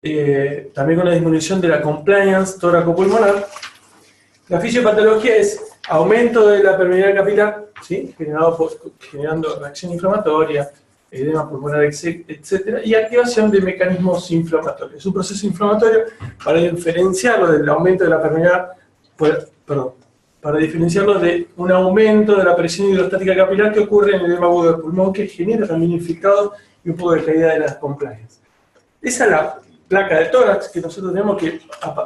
también con una disminución de la compliance tóraco-pulmonar. La fisiopatología es aumento de la permeabilidad capilar, ¿sí? Generando reacción inflamatoria, edema pulmonar, etc. Y activación de mecanismos inflamatorios. Es un proceso inflamatorio para diferenciarlo del aumento de la permeabilidad, para diferenciarlo de un aumento de la presión hidrostática capilar que ocurre en el edema agudo del pulmón, que genera también infiltrado y un poco de caída de las compliance. Esa es la placa de tórax que nosotros tenemos, que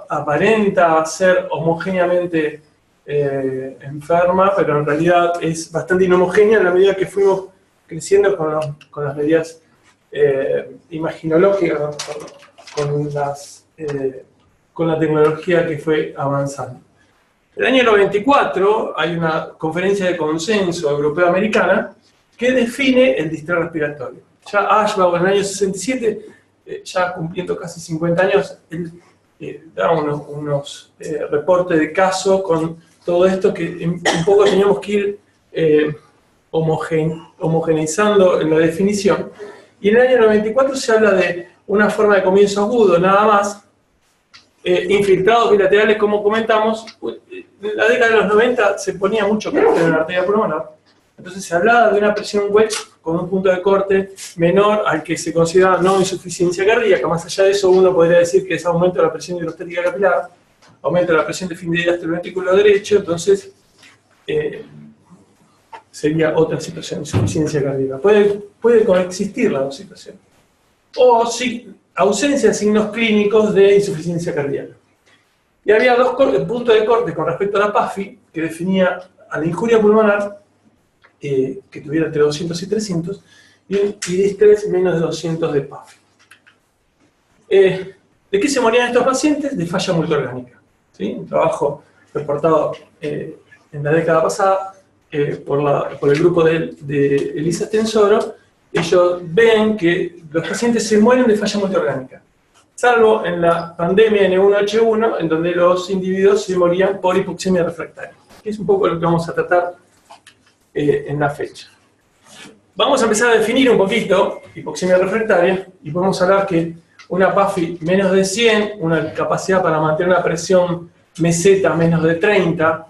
aparenta ser homogéneamente enferma, pero en realidad es bastante inhomogénea en la medida que fuimos creciendo con las medidas imaginológicas, con la tecnología que fue avanzando. En el año 94 hay una conferencia de consenso europeo-americana que define el distrés respiratorio. Ya Ashbaugh en el año 67, ya cumpliendo casi 50 años, él da unos reportes de caso con todo esto que un poco teníamos que ir homogeneizando en la definición. Y en el año 94 se habla de una forma de comienzo agudo, nada más, infiltrados bilaterales, como comentamos. En la década de los 90 se ponía mucho corte en la arteria pulmonar, entonces se hablaba de una presión wedge con un punto de corte menor al que se considera no insuficiencia cardíaca. Más allá de eso, uno podría decir que es aumento de la presión hidrostática capilar, aumento de la presión de fin de diástole del ventrículo derecho, entonces sería otra situación, insuficiencia cardíaca. Puede coexistir las dos situaciones. O sí, ausencia de signos clínicos de insuficiencia cardíaca. Y había dos puntos de corte con respecto a la PAFI, que definía a la injuria pulmonar, que tuviera entre 200 y 300, y distrés menos de 200 de PAFI. ¿De qué se morían estos pacientes? De falla multiorgánica. ¿Sí? Un trabajo reportado en la década pasada por el grupo de Elisa Tensoro. Ellos ven que los pacientes se mueren de falla multiorgánica, salvo en la pandemia N1H1, en donde los individuos se morían por hipoxemia refractaria, que es un poco lo que vamos a tratar en la fecha. Vamos a empezar a definir un poquito hipoxemia refractaria, y podemos hablar que una PAFI menos de 100, una capacidad para mantener una presión meseta menos de 30,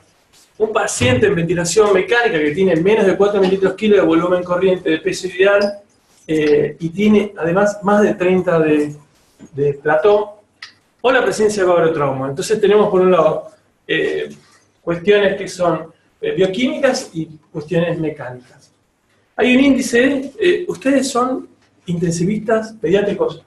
un paciente en ventilación mecánica que tiene menos de 4 mililitros kilo de volumen corriente de peso ideal, y tiene además más de 30 de plató, o la presencia de barotrauma. Entonces tenemos por un lado cuestiones que son bioquímicas y cuestiones mecánicas. Hay un índice, ustedes son intensivistas pediátricos,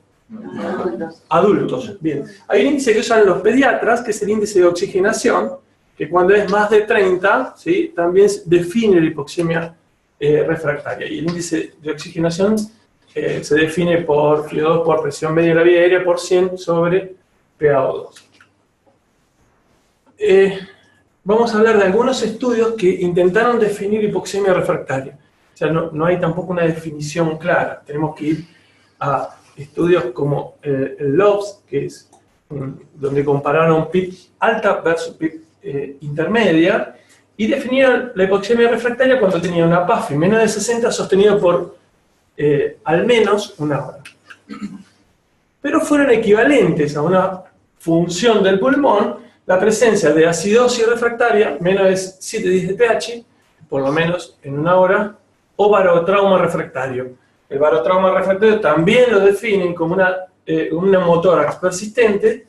adultos, bien. Hay un índice que usan los pediatras, que es el índice de oxigenación, que cuando es más de 30, ¿sí? También define la hipoxemia refractaria. Y el índice de oxigenación se define por FiO2 por presión media de la vía aérea por 100 sobre PaO2. Vamos a hablar de algunos estudios que intentaron definir hipoxemia refractaria. O sea, no hay tampoco una definición clara. Tenemos que ir a estudios como el LOBS, que es donde compararon PIP alta versus PIP intermedia, y definieron la hipoxemia refractaria cuando tenía una PAFI menos de 60 sostenido por al menos una hora. Pero fueron equivalentes a una función del pulmón la presencia de acidosis refractaria menos de 7,10 de pH, por lo menos en una hora, o barotrauma refractario. El barotrauma refractario también lo definen como un hemotórax persistente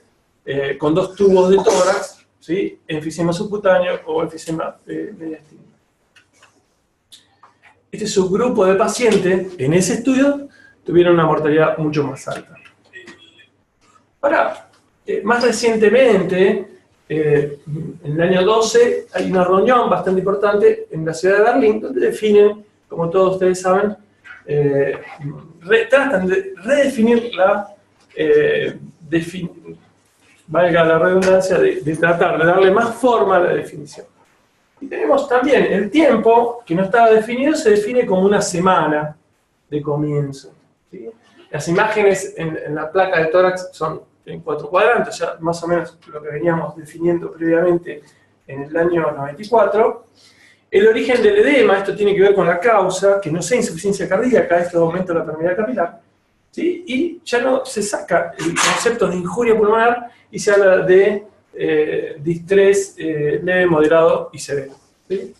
con dos tubos de tórax, ¿sí? Enfisema subcutáneo o enfisema mediastino. Este subgrupo de pacientes en ese estudio tuvieron una mortalidad mucho más alta. Ahora, más recientemente, en el año 12, hay una reunión bastante importante en la ciudad de Berlín, donde definen, como todos ustedes saben, tratan de redefinir valga la redundancia, de tratar de darle más forma a la definición. Y tenemos también el tiempo, que no estaba definido, se define como una semana de comienzo, ¿sí? Las imágenes en la placa de tórax son en 4 cuadrantes, ya más o menos lo que veníamos definiendo previamente en el año 94. El origen del edema, esto tiene que ver con la causa, que no sea insuficiencia cardíaca, esto aumenta la permeabilidad capilar. ¿sí? Y ya no se saca el concepto de injuria pulmonar y se habla de distrés leve, moderado y severo, ¿sí?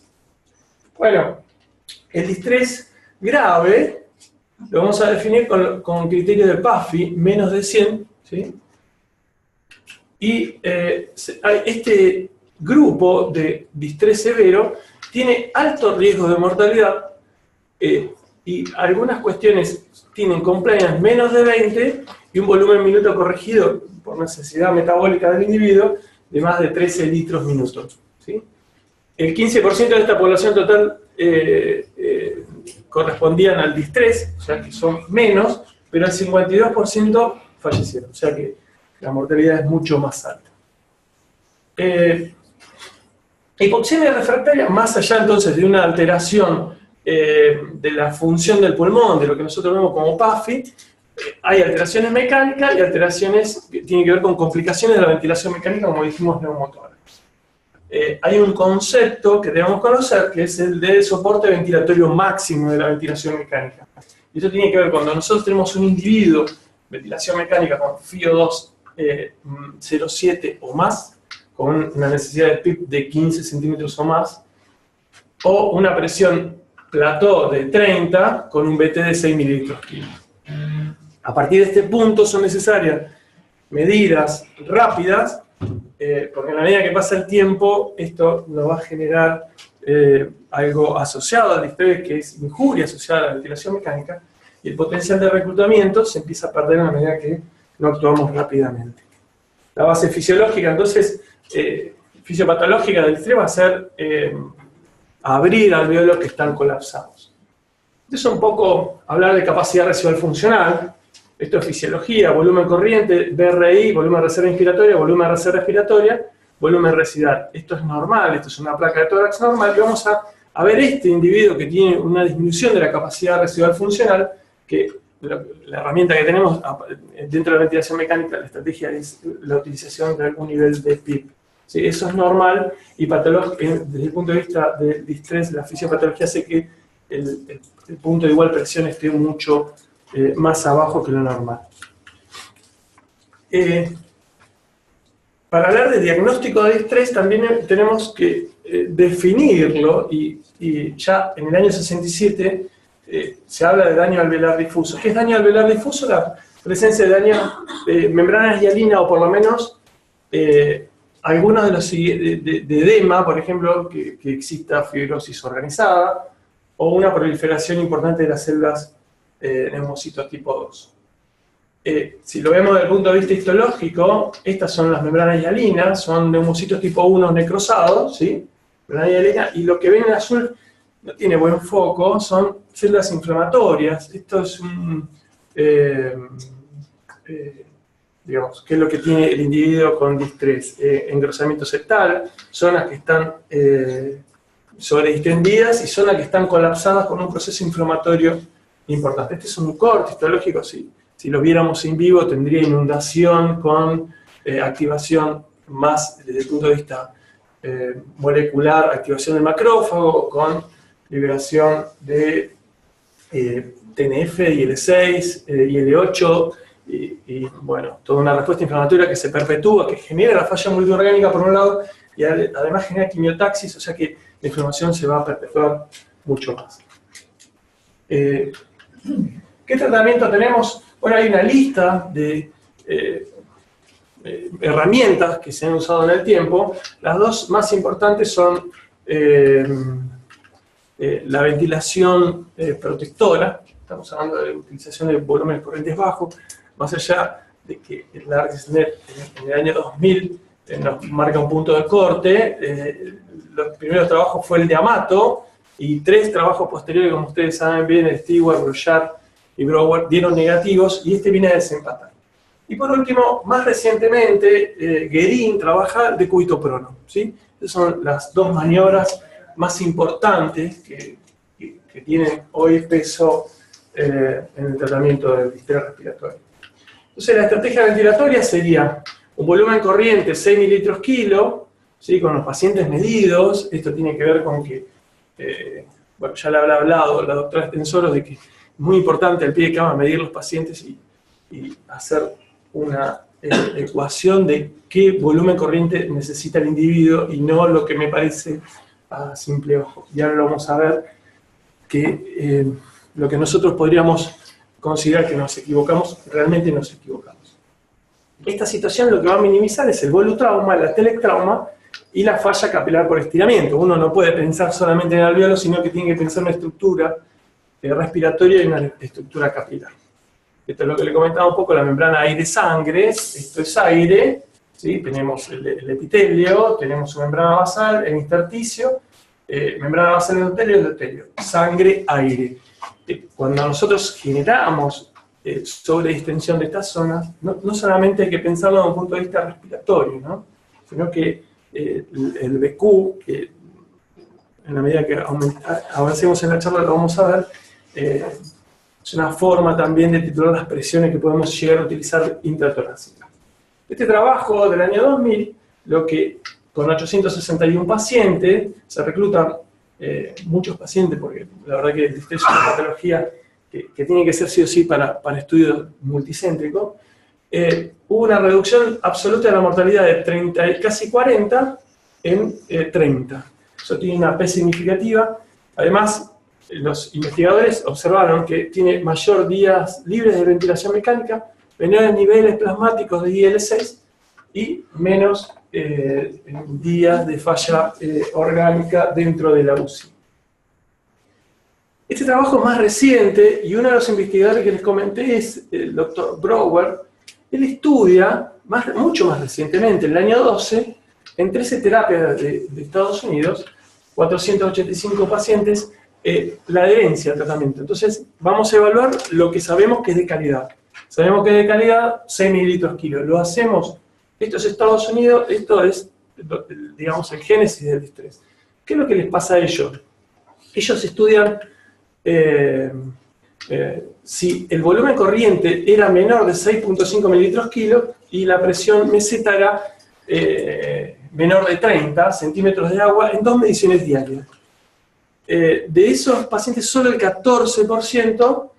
Bueno, el distrés grave lo vamos a definir con criterio de PAFI, menos de 100, ¿sí? Y este grupo de distrés severo tiene alto riesgo de mortalidad y algunas cuestiones tienen compliance menos de 20 y un volumen minuto corregido por necesidad metabólica del individuo de más de 13 litros minuto, ¿sí? El 15% de esta población total correspondían al distrés, o sea que son menos, pero el 52% fallecieron, o sea que la mortalidad es mucho más alta. Hipoxemia refractaria, más allá entonces de una alteración de la función del pulmón, de lo que nosotros vemos como PAFI, hay alteraciones mecánicas y alteraciones que tienen que ver con complicaciones de la ventilación mecánica, como dijimos, neumotórax. Hay un concepto que debemos conocer, que es el de soporte ventilatorio máximo de la ventilación mecánica. Y esto tiene que ver cuando nosotros tenemos un individuo, ventilación mecánica con FiO2 0,7 o más, con una necesidad de PIP de 15 centímetros o más, o una presión plató de 30 con un BT de 6 mililitros kilo. A partir de este punto son necesarias medidas rápidas, porque a la medida que pasa el tiempo, esto nos va a generar algo asociado al distrés, que es injuria asociada a la ventilación mecánica, y el potencial de reclutamiento se empieza a perder a la medida que no actuamos rápidamente. La base fisiológica, entonces, fisiopatológica del distrés va a ser abrir alveolos que están colapsados. Entonces, un poco hablar de capacidad residual funcional. Esto es fisiología, volumen corriente, BRI, volumen de reserva inspiratoria, volumen de reserva respiratoria, volumen residual. Esto es normal, esto es una placa de tórax normal, y vamos a ver este individuo que tiene una disminución de la capacidad residual funcional, que la herramienta que tenemos dentro de la ventilación mecánica, la estrategia es la utilización de algún nivel de PIP. ¿Sí? Eso es normal y desde el punto de vista del distrés, la fisiopatología hace que el punto de igual presión esté mucho más abajo que lo normal. Para hablar de diagnóstico de distrés también tenemos que definirlo y ya en el año 67 se habla de daño alveolar difuso. ¿Qué es daño alveolar difuso? La presencia de daño de membranas hialina o por lo menos algunos de los de edema, por ejemplo, que exista fibrosis organizada o una proliferación importante de las células neumocitos tipo 2. Si lo vemos desde el punto de vista histológico, estas son las membranas hialinas, son neumocitos tipo 1 necrosados, ¿sí? Membrana hialina, y lo que ven en azul no tiene buen foco, son células inflamatorias. Esto es digamos, ¿qué es lo que tiene el individuo con distrés? Engrosamiento septal, zonas que están sobredistendidas y zonas que están colapsadas con un proceso inflamatorio importante. Este es un corte histológico, si lo viéramos en vivo tendría inundación con activación más desde el punto de vista molecular, activación del macrófago, con liberación de TNF, IL6, IL8, y bueno, toda una respuesta inflamatoria que se perpetúa, que genera la falla multiorgánica por un lado, y además genera quimiotaxis, o sea que la inflamación se va a perpetuar mucho más. ¿Qué tratamiento tenemos? Bueno, hay una lista de herramientas que se han usado en el tiempo. Las dos más importantes son la ventilación protectora. Estamos hablando de utilización de volúmenes corrientes bajos, más allá de que el ARC-SNET en el año 2000 nos marca un punto de corte. Los primeros trabajos fue el de Amato, y 3 trabajos posteriores, como ustedes saben bien, el Stewart, Brochard y Brower, dieron negativos, y este viene a desempatar. Y por último, más recientemente, Guerin trabaja de cúbito prono, ¿sí? Esas son las 2 maniobras más importantes que tienen hoy peso en el tratamiento del distrés respiratorio. Entonces, la estrategia ventilatoria sería un volumen corriente 6 mililitros kilo, ¿sí? Con los pacientes medidos. Esto tiene que ver con que, bueno, ya le habrá hablado la doctora Stensoros de que muy importante al pie de cama medir los pacientes y hacer una ecuación de qué volumen corriente necesita el individuo y no lo que me parece a simple ojo. Y ahora lo vamos a ver, que lo que nosotros podríamos considerar que nos equivocamos, realmente nos equivocamos. Esta situación lo que va a minimizar es el volutrauma, la telectrauma y la falla capilar por estiramiento. Uno no puede pensar solamente en el alveolo, sino que tiene que pensar en una estructura respiratoria y una estructura capilar. Esto es lo que le comentaba un poco, la membrana aire-sangre. Esto es aire, ¿sí? Tenemos el epitelio, tenemos su membrana basal, el intersticio, membrana basal endotelio, sangre, aire. Cuando nosotros generamos sobredistensión de estas zonas, no solamente hay que pensarlo desde un punto de vista respiratorio, ¿no? Sino que el BQ, que en la medida que avancemos en la charla lo vamos a ver, es una forma también de titular las presiones que podemos llegar a utilizar intratorácicas. Este trabajo del año 2000, lo que con 861 pacientes, se reclutan muchos pacientes, porque la verdad que es una patología que tiene que ser sí o sí para estudios multicéntricos, hubo una reducción absoluta de la mortalidad de 30, casi 40 en 30. Eso tiene una P significativa. Además, los investigadores observaron que tiene mayor días libres de ventilación mecánica, menores niveles plasmáticos de IL-6 y menos días de falla orgánica dentro de la UCI. Este trabajo es más reciente y uno de los investigadores que les comenté es el Dr. Brower. Él estudia, mucho más recientemente, en el año 12, en 13 terapias de Estados Unidos, 485 pacientes, la adherencia al tratamiento. Entonces, vamos a evaluar lo que sabemos que es de calidad. Sabemos que es de calidad 6 mililitros kilo. Lo hacemos, esto es Estados Unidos, esto es, digamos, el génesis del estrés. ¿Qué es lo que les pasa a ellos? Ellos estudian si el volumen corriente era menor de 6.5 mililitros kilo y la presión meseta era menor de 30 centímetros de agua en 2 mediciones diarias. De esos pacientes, solo el 14%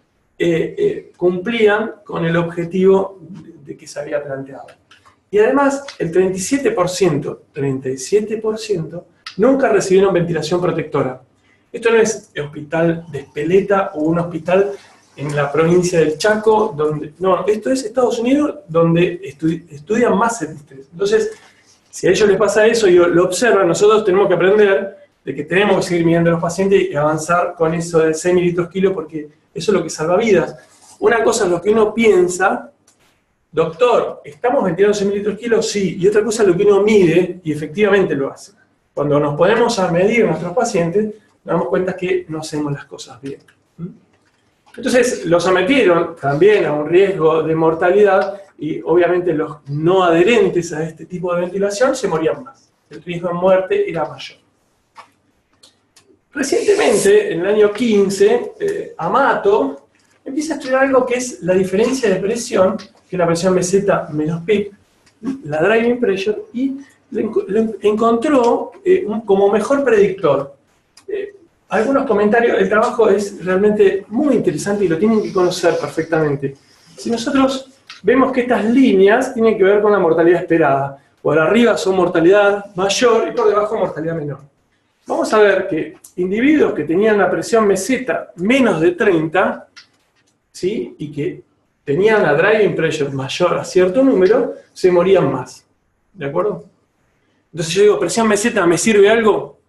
cumplían con el objetivo de que se había planteado. Y además, el 37% nunca recibieron ventilación protectora. Esto no es el hospital de Espeleta o un hospital en la provincia del Chaco, donde, no, esto es Estados Unidos, donde estudian más el estrés. Entonces, si a ellos les pasa eso y lo observan, nosotros tenemos que aprender de que tenemos que seguir midiendo a los pacientes y avanzar con eso de 6 mililitros kilo, porque eso es lo que salva vidas. Una cosa es lo que uno piensa, doctor, ¿estamos ventilando 6 mililitros kilo? Sí, y otra cosa es lo que uno mide y efectivamente lo hace. Cuando nos ponemos a medir a nuestros pacientes, nos damos cuenta que no hacemos las cosas bien. Entonces, los sometieron también a un riesgo de mortalidad y obviamente los no adherentes a este tipo de ventilación se morían más. El riesgo de muerte era mayor. Recientemente, en el año 15, Amato empieza a estudiar algo que es la diferencia de presión, que es la presión meseta menos PIP, la driving pressure, y le encontró como mejor predictor. Algunos comentarios, el trabajo es realmente muy interesante y lo tienen que conocer perfectamente. Si nosotros vemos que estas líneas tienen que ver con la mortalidad esperada, por arriba son mortalidad mayor y por debajo mortalidad menor. Vamos a ver que individuos que tenían la presión meseta menos de 30, ¿sí? Y que tenían la driving pressure mayor a cierto número, se morían más. ¿De acuerdo? Entonces yo digo, ¿presión meseta me sirve algo?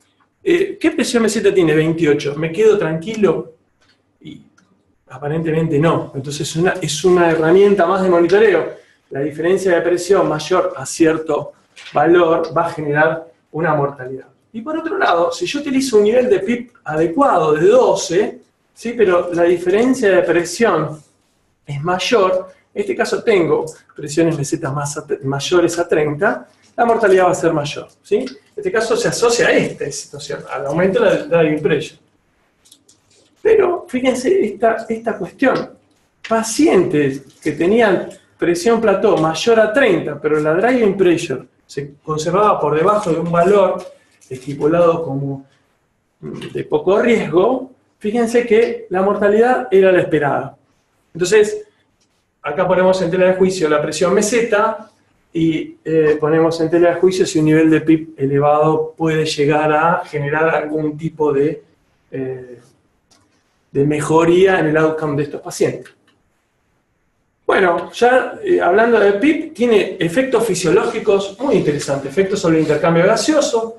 ¿Qué presión meseta tiene? 28. ¿Me quedo tranquilo? Y aparentemente no. Entonces es una herramienta más de monitoreo. La diferencia de presión mayor a cierto valor va a generar una mortalidad. Y por otro lado, si yo utilizo un nivel de PIP adecuado de 12, ¿sí? Pero la diferencia de presión es mayor, en este caso tengo presiones mesetas mayores a 30, la mortalidad va a ser mayor, ¿sí? En este caso se asocia a esta situación, al aumento de la driving pressure. Pero fíjense esta cuestión. Pacientes que tenían presión plató mayor a 30, pero la driving pressure se conservaba por debajo de un valor estipulado como de poco riesgo, fíjense que la mortalidad era la esperada. Entonces, acá ponemos en tela de juicio la presión meseta y ponemos en tela de juicio si un nivel de PIB elevado puede llegar a generar algún tipo de mejoría en el outcome de estos pacientes. Bueno, ya hablando de PIB, tiene efectos fisiológicos muy interesantes, efectos sobre el intercambio gaseoso,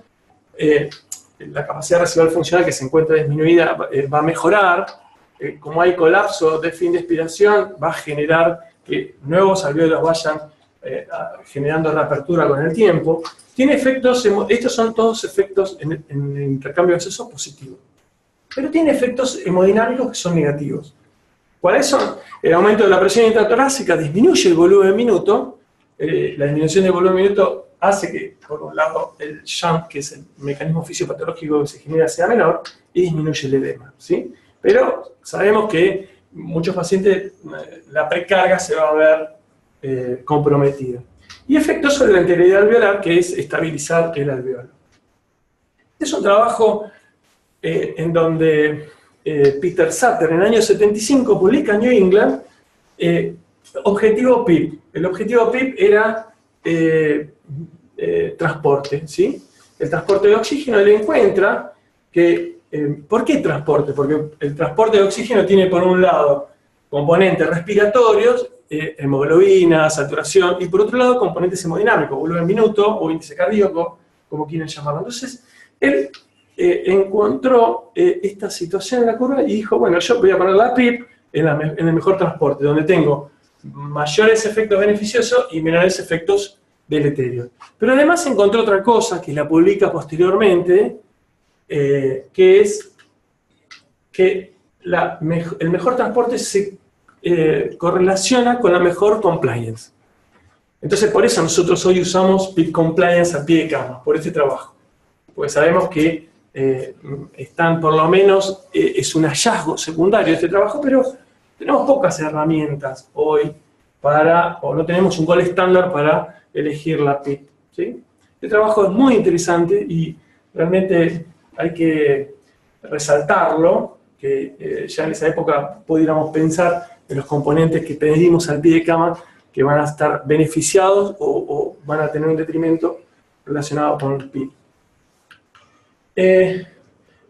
la capacidad residual funcional que se encuentra disminuida va a mejorar, como hay colapso de fin de expiración, va a generar que nuevos alvéolos vayan generando reapertura con el tiempo. Tiene efectos, estos son todos efectos en el intercambio gaseoso positivo, pero tiene efectos hemodinámicos que son negativos. ¿Cuáles son? El aumento de la presión intratorácica disminuye el volumen minuto. La disminución del volumen minuto hace que, por un lado, el shunt, que es el mecanismo fisiopatológico que se genera, sea menor, y disminuye el edema, ¿sí? Pero sabemos que muchos pacientes, la precarga se va a ver comprometida. Y efectos sobre la integridad alveolar, que es estabilizar el alveolo. Es un trabajo en donde Peter Sutter en el año 75 publica en New England objetivo PIB. El objetivo PIB era transporte, ¿sí? El transporte de oxígeno. Él encuentra que, ¿por qué transporte? Porque el transporte de oxígeno tiene por un lado componentes respiratorios, hemoglobina, saturación, y por otro lado componentes hemodinámicos, volumen minuto o índice cardíaco, como quieran llamarlo. Entonces, él encontró esta situación en la curva y dijo, bueno, yo voy a poner la PIB en el mejor transporte, donde tengo mayores efectos beneficiosos y menores efectos deleterios. Pero además encontró otra cosa, que la publica posteriormente, que es que el mejor transporte se correlaciona con la mejor compliance. Entonces, por eso nosotros hoy usamos PIB compliance a pie de cama, por este trabajo. Porque sabemos que están, por lo menos, es un hallazgo secundario de este trabajo, pero tenemos pocas herramientas hoy o no tenemos un gold estándar para elegir la PIB, ¿sí? Este trabajo es muy interesante y realmente hay que resaltarlo, que ya en esa época pudiéramos pensar en los componentes que pedimos al pie de cama que van a estar beneficiados o van a tener un detrimento relacionado con el PIB.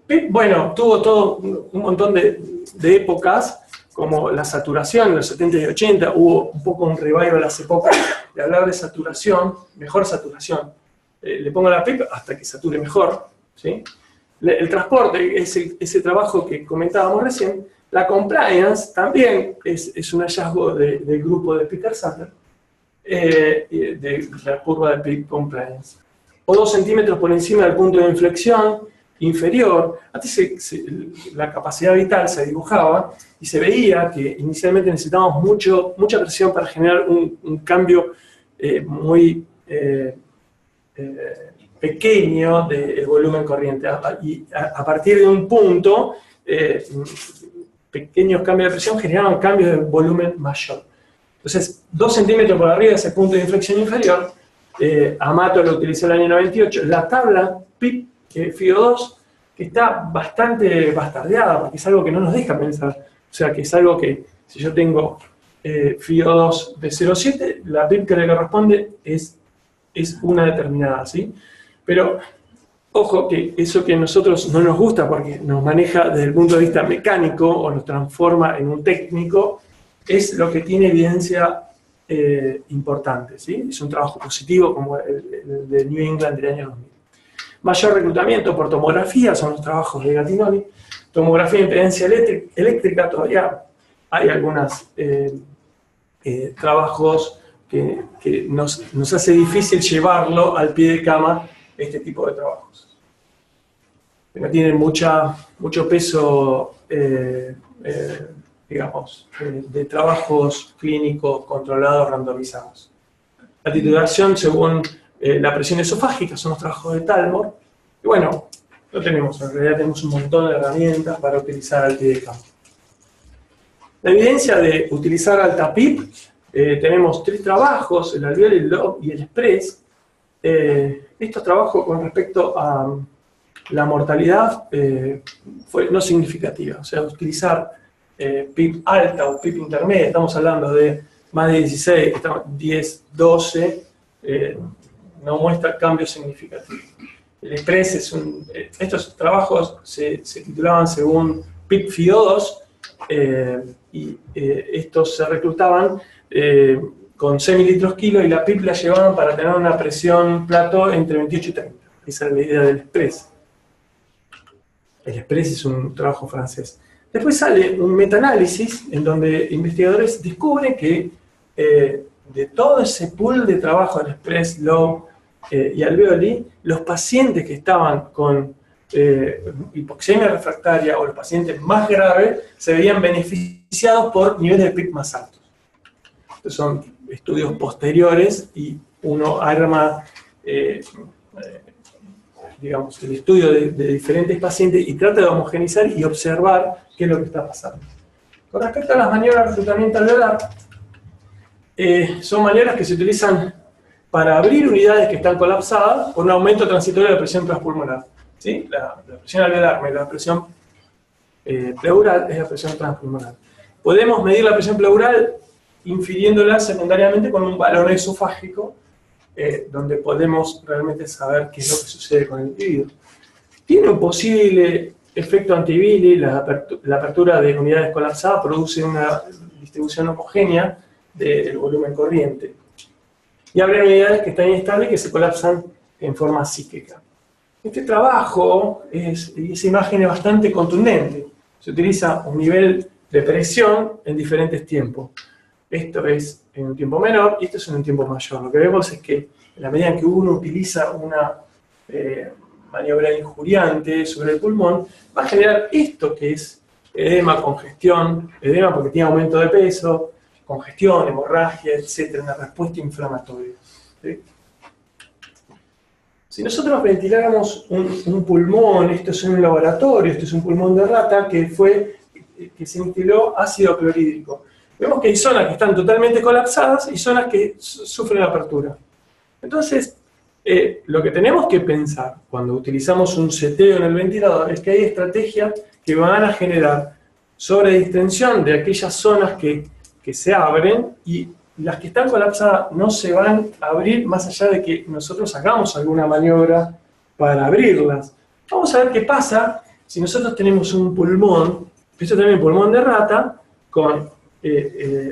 PIB, bueno, tuvo todo un montón de épocas, como la saturación en los 70 y 80, hubo un poco un revival hace poco de hablar de saturación, mejor saturación. Le pongo la PIB hasta que sature mejor, ¿sí? El transporte, ese trabajo que comentábamos recién, la compliance también es un hallazgo del grupo de Peter Sutter, de la curva de PIB compliance. O 2 centímetros por encima del punto de inflexión inferior. Antes la capacidad vital se dibujaba y se veía que inicialmente necesitábamos mucha presión para generar un cambio muy pequeño del volumen corriente. Y a partir de un punto, pequeños cambios de presión generaban cambios de volumen mayor. Entonces, 2 centímetros por arriba de ese punto de inflexión inferior, Amato lo utilizó en el año 98. La tabla PIB FiO2, que está bastante bastardeada, porque es algo que no nos deja pensar. O sea, que es algo que, si yo tengo FiO2 de 0,7, la PIB que le corresponde es una determinada, ¿sí? Pero, ojo, que eso que a nosotros no nos gusta, porque nos maneja desde el punto de vista mecánico, o nos transforma en un técnico, es lo que tiene evidencia importante, ¿sí? Es un trabajo positivo como el de New England del año 2000. Mayor reclutamiento por tomografía, son los trabajos de Gattinoli. Tomografía de impedancia eléctrica, todavía hay algunos trabajos que nos hace difícil llevarlo al pie de cama, este tipo de trabajos. Pero tienen mucho peso, digamos, de trabajos clínicos controlados, randomizados. La titulación según la presión esofágica son los trabajos de Talmor. Y bueno, no tenemos, en realidad tenemos un montón de herramientas para utilizar al pie de cama. La evidencia de utilizar alta PIB, tenemos 3 trabajos, el Alveol, el LOB y el Express. Estos trabajos con respecto a la mortalidad fue no significativa. O sea, utilizar PIB alta o PIB intermedia, estamos hablando de más de 16, 10, 12, no muestra cambios significativos. El Express es estos trabajos se titulaban según PIB FIO2 y estos se reclutaban con 6 mililitros kilo y la PIB la llevaban para tener una presión plato entre 28 y 30. Esa es la idea del Express. El Express es un trabajo francés. Después sale un metaanálisis en donde investigadores descubren que de todo ese pool de trabajo del Express, Low y Alveoli, los pacientes que estaban con hipoxemia refractaria o los pacientes más graves se veían beneficiados por niveles de PIB más altos. Estos son estudios posteriores y uno arma digamos, el estudio de diferentes pacientes y trata de homogeneizar y observar qué es lo que está pasando. Con respecto a las maniobras de reclutamiento alveolar, son maniobras que se utilizan para abrir unidades que están colapsadas por un aumento transitorio de la presión transpulmonar. ¿Sí? La presión alveolar, la presión pleural es la presión transpulmonar. Podemos medir la presión pleural infiriéndola secundariamente con un balón esofágico, donde podemos realmente saber qué es lo que sucede con el individuo. Tiene un posible efecto anti-Willi, la apertura de unidades colapsadas produce una distribución homogénea del volumen corriente. Y habrá unidades que están inestables y que se colapsan en forma cíclica. Este trabajo, esa imagen es bastante contundente. Se utiliza un nivel de presión en diferentes tiempos. Esto es en un tiempo menor y esto es en un tiempo mayor. Lo que vemos es que en la medida en que uno utiliza una maniobra injuriante sobre el pulmón, va a generar esto que es edema, congestión, edema porque tiene aumento de peso, congestión, hemorragia, etc., una respuesta inflamatoria. ¿Sí? Si nosotros ventiláramos un pulmón, esto es en un laboratorio, esto es un pulmón de rata que se instiló ácido clorhídrico. Vemos que hay zonas que están totalmente colapsadas y zonas que sufren apertura. Entonces, lo que tenemos que pensar cuando utilizamos un seteo en el ventilador es que hay estrategias que van a generar sobredistensión de aquellas zonas que se abren y las que están colapsadas no se van a abrir más allá de que nosotros hagamos alguna maniobra para abrirlas. Vamos a ver qué pasa si nosotros tenemos un pulmón, esto también es pulmón de rata, con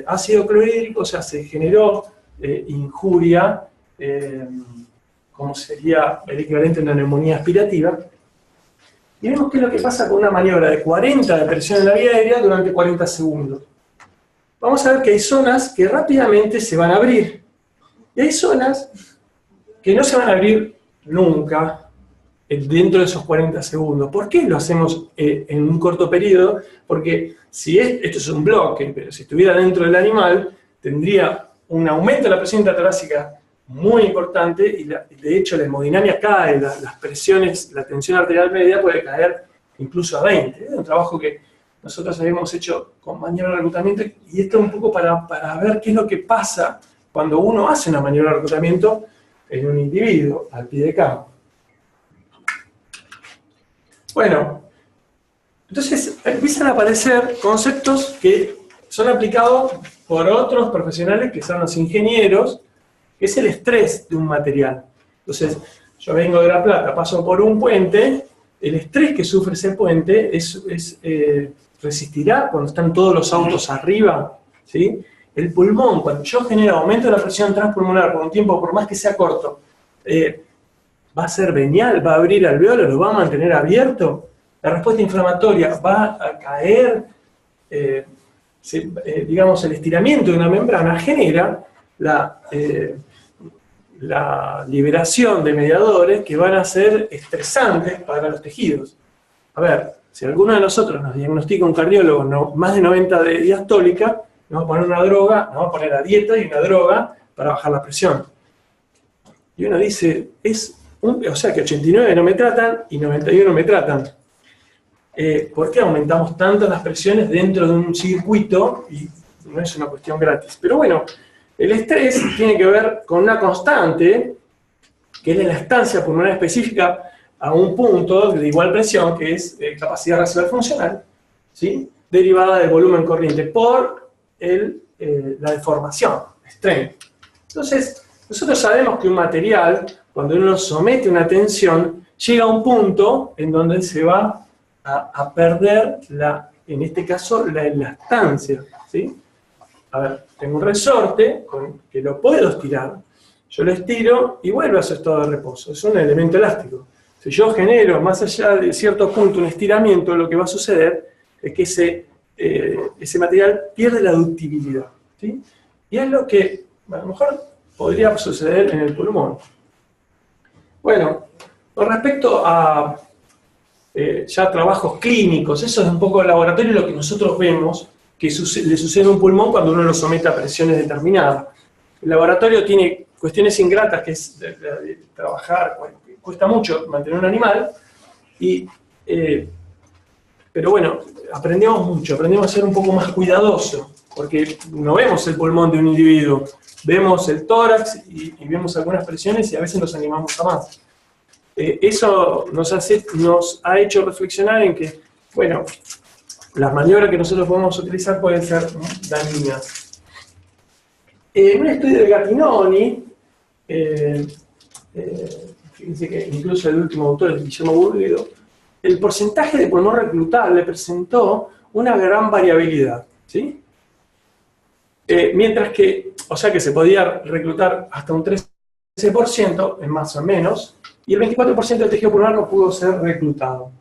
ácido clorhídrico, o sea, se generó injuria, como sería el equivalente a una neumonía aspirativa, y vemos qué es lo que pasa con una maniobra de 40 de presión en la vía aérea durante 40 segundos. Vamos a ver que hay zonas que rápidamente se van a abrir, y hay zonas que no se van a abrir nunca dentro de esos 40 segundos. ¿Por qué lo hacemos en un corto periodo? Porque si esto es un bloque, pero si estuviera dentro del animal, tendría un aumento de la presión intratorácica muy importante y de hecho la hemodinamia cae, las presiones, la tensión arterial media puede caer incluso a 20. Es un trabajo que nosotros habíamos hecho con maniobra de reclutamiento y esto un poco para ver qué es lo que pasa cuando uno hace una maniobra de reclutamiento en un individuo al pie de campo. Bueno, entonces empiezan a aparecer conceptos que son aplicados por otros profesionales que son los ingenieros, que es el estrés de un material. Entonces, yo vengo de La Plata, paso por un puente, el estrés que sufre ese puente resistirá cuando están todos los autos arriba, ¿sí? El pulmón, cuando yo genero aumento de la presión transpulmonar por un tiempo, por más que sea corto, va a ser venial, va a abrir alveolos, lo va a mantener abierto, la respuesta inflamatoria va a caer, digamos, el estiramiento de una membrana genera la liberación de mediadores que van a ser estresantes para los tejidos. A ver, si alguno de nosotros nos diagnostica un cardiólogo más de 90 de diastólica, nos va a poner una droga, nos va a poner a dieta y una droga para bajar la presión. Y uno dice, o sea que 89 no me tratan y 91 me tratan. ¿Por qué aumentamos tanto las presiones dentro de un circuito? Y no es una cuestión gratis. Pero bueno, el estrés tiene que ver con una constante, que es la estancia pulmonar específica a un punto de igual presión, que es capacidad residual funcional, ¿sí? Derivada del volumen corriente por la deformación, strain. Entonces, nosotros sabemos que un material, cuando uno lo somete a una tensión, llega a un punto en donde se va a perder, en este caso, la elastancia, ¿sí? A ver, tengo un resorte que lo puedo estirar, yo lo estiro y vuelve a su estado de reposo, es un elemento elástico. Si yo genero más allá de cierto punto un estiramiento, lo que va a suceder es que ese material pierde la ductibilidad, ¿sí? Y es lo que a lo mejor podría suceder en el pulmón. Bueno, con respecto a ya trabajos clínicos, eso es un poco el laboratorio, lo que nosotros vemos que le sucede a un pulmón cuando uno lo somete a presiones determinadas. El laboratorio tiene cuestiones ingratas, que es de trabajar, cuesta mucho mantener un animal, pero bueno, aprendemos mucho, aprendemos a ser un poco más cuidadosos, porque no vemos el pulmón de un individuo, vemos el tórax y vemos algunas presiones y a veces nos animamos a más. Eso nos ha hecho reflexionar en que, bueno, las maniobras que nosotros podemos utilizar pueden ser dañinas. En un estudio de Gattinoni, fíjense que incluso el último autor es Guillermo Burguedo, el porcentaje de pulmón reclutable presentó una gran variabilidad, ¿sí? Mientras que, o sea que se podía reclutar hasta un 13%, en más o menos, y el 24% del tejido pulmonar no pudo ser reclutado.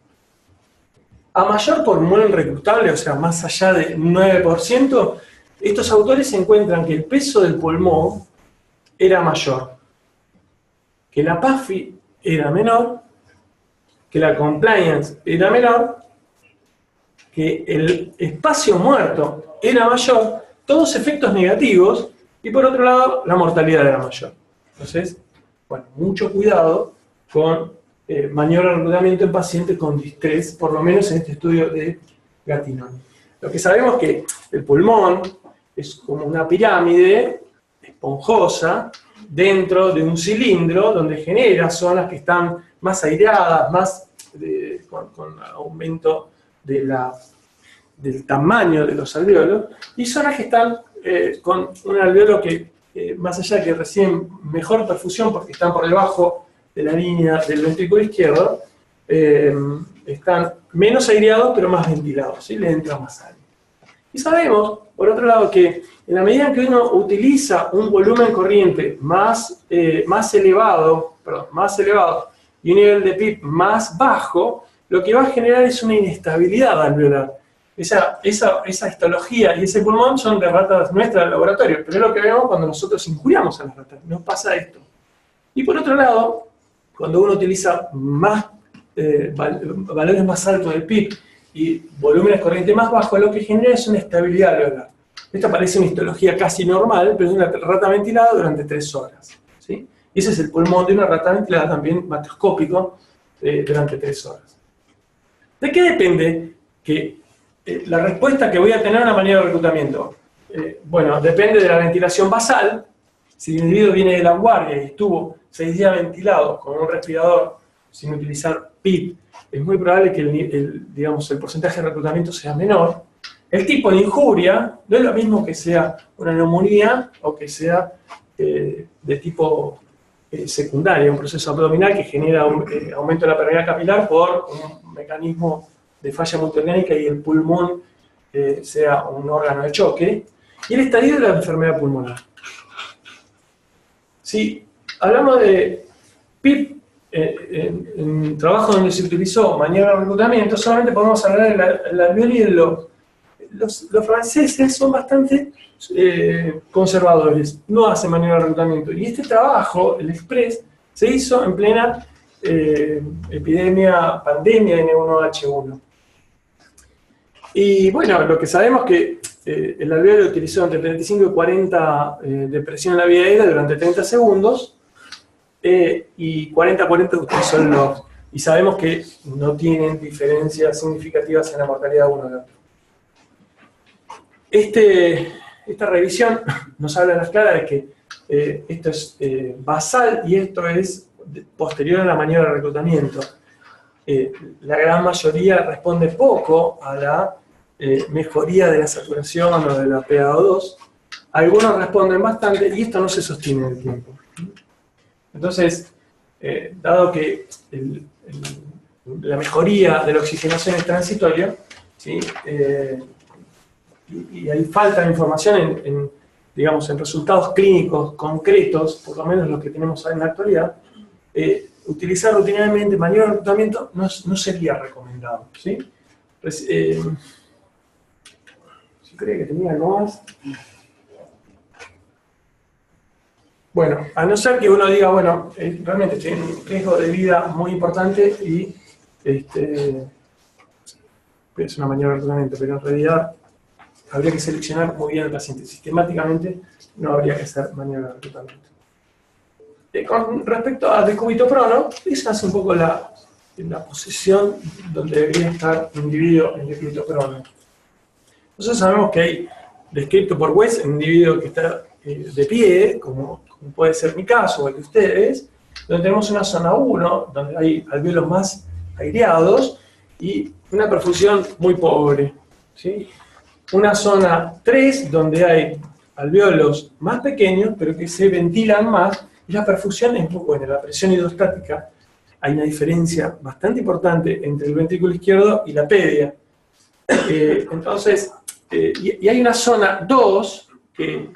A mayor pulmón reclutable, o sea, más allá del 9%, estos autores encuentran que el peso del pulmón era mayor, que la PAFI era menor, que la compliance era menor, que el espacio muerto era mayor, todos efectos negativos, y por otro lado, la mortalidad era mayor. Entonces, bueno, mucho cuidado con maniobra de reclutamiento en pacientes con distrés, por lo menos en este estudio de Gattinoni. Lo que sabemos es que el pulmón es como una pirámide esponjosa dentro de un cilindro donde genera zonas que están más aireadas, más con aumento del tamaño de los alvéolos, y zonas que están con un alvéolo que, más allá de que reciben mejor perfusión porque están por debajo de la línea del ventrículo izquierdo, están menos aireados pero más ventilados, ¿sí? Le entra más aire. Y sabemos, por otro lado, que en la medida en que uno utiliza un volumen corriente más elevado y un nivel de PIB más bajo, lo que va a generar es una inestabilidad alveolar. Esa histología y ese pulmón son de ratas nuestras del laboratorio, pero es lo que vemos cuando nosotros injuriamos a las ratas, nos pasa esto. Y por otro lado, cuando uno utiliza valores más altos del PIB y volúmenes corrientes más bajos, lo que genera es una estabilidad alveolar. Esta parece una histología casi normal, pero es una rata ventilada durante 3 horas. ¿Sí? Y ese es el pulmón de una rata ventilada también macroscópico durante 3 horas. ¿De qué depende la respuesta que voy a tener a una maniobra de reclutamiento? Bueno, depende de la ventilación basal. Si el individuo viene de la guardia y estuvo 6 días ventilado con un respirador sin utilizar PIP, es muy probable que el porcentaje de reclutamiento sea menor. El tipo de injuria no es lo mismo que sea una neumonía o que sea de tipo secundario, un proceso abdominal que genera un aumento de la permeabilidad capilar por un mecanismo de falla multiorgánica y el pulmón sea un órgano de choque, y el estadio de la enfermedad pulmonar. Si hablamos de PIP en trabajo donde se utilizó maniobra de reclutamiento, solamente podemos hablar del alveolo y los franceses son bastante conservadores, no hacen maniobra de reclutamiento. Y este trabajo, el Express, se hizo en plena pandemia de N1H1. Y bueno, lo que sabemos es que el alveolo utilizó entre 35 y 40 de presión en la vía aérea durante 30 segundos, y 40-40 utilizó el LOX. Y sabemos que no tienen diferencias significativas en la mortalidad uno del otro. Esta revisión nos habla a las claras de que esto es basal y esto es posterior a la maniobra de reclutamiento. la gran mayoría responde poco a la mejoría de la saturación o de la PaO2. Algunos responden bastante y esto no se sostiene en el tiempo. Entonces, dado que la mejoría de la oxigenación es transitoria, ¿sí? Y hay falta de información digamos, en resultados clínicos concretos, por lo menos los que tenemos en la actualidad, utilizar rutinariamente mayor reclutamiento no sería recomendado, ¿sí? Pues, si creía que tenía algo más. Bueno, a no ser que uno diga, bueno, realmente tiene un riesgo de vida muy importante y es una mayor reclutamiento, pero en realidad habría que seleccionar muy bien al paciente. Sistemáticamente no habría que hacer maniobra de reclutamiento. Con respecto a decúbito-prono, esa es un poco la posición donde debería estar un individuo en decúbito-prono. Nosotros sabemos que hay, descrito por West, un individuo que está de pie, como puede ser mi caso o el de ustedes, donde tenemos una zona 1, donde hay alvéolos más aireados y una perfusión muy pobre, ¿sí? Una zona 3, donde hay alvéolos más pequeños, pero que se ventilan más, y la perfusión es muy buena. La presión hidrostática, hay una diferencia bastante importante entre el ventrículo izquierdo y la pedia. Entonces, y hay una zona 2, que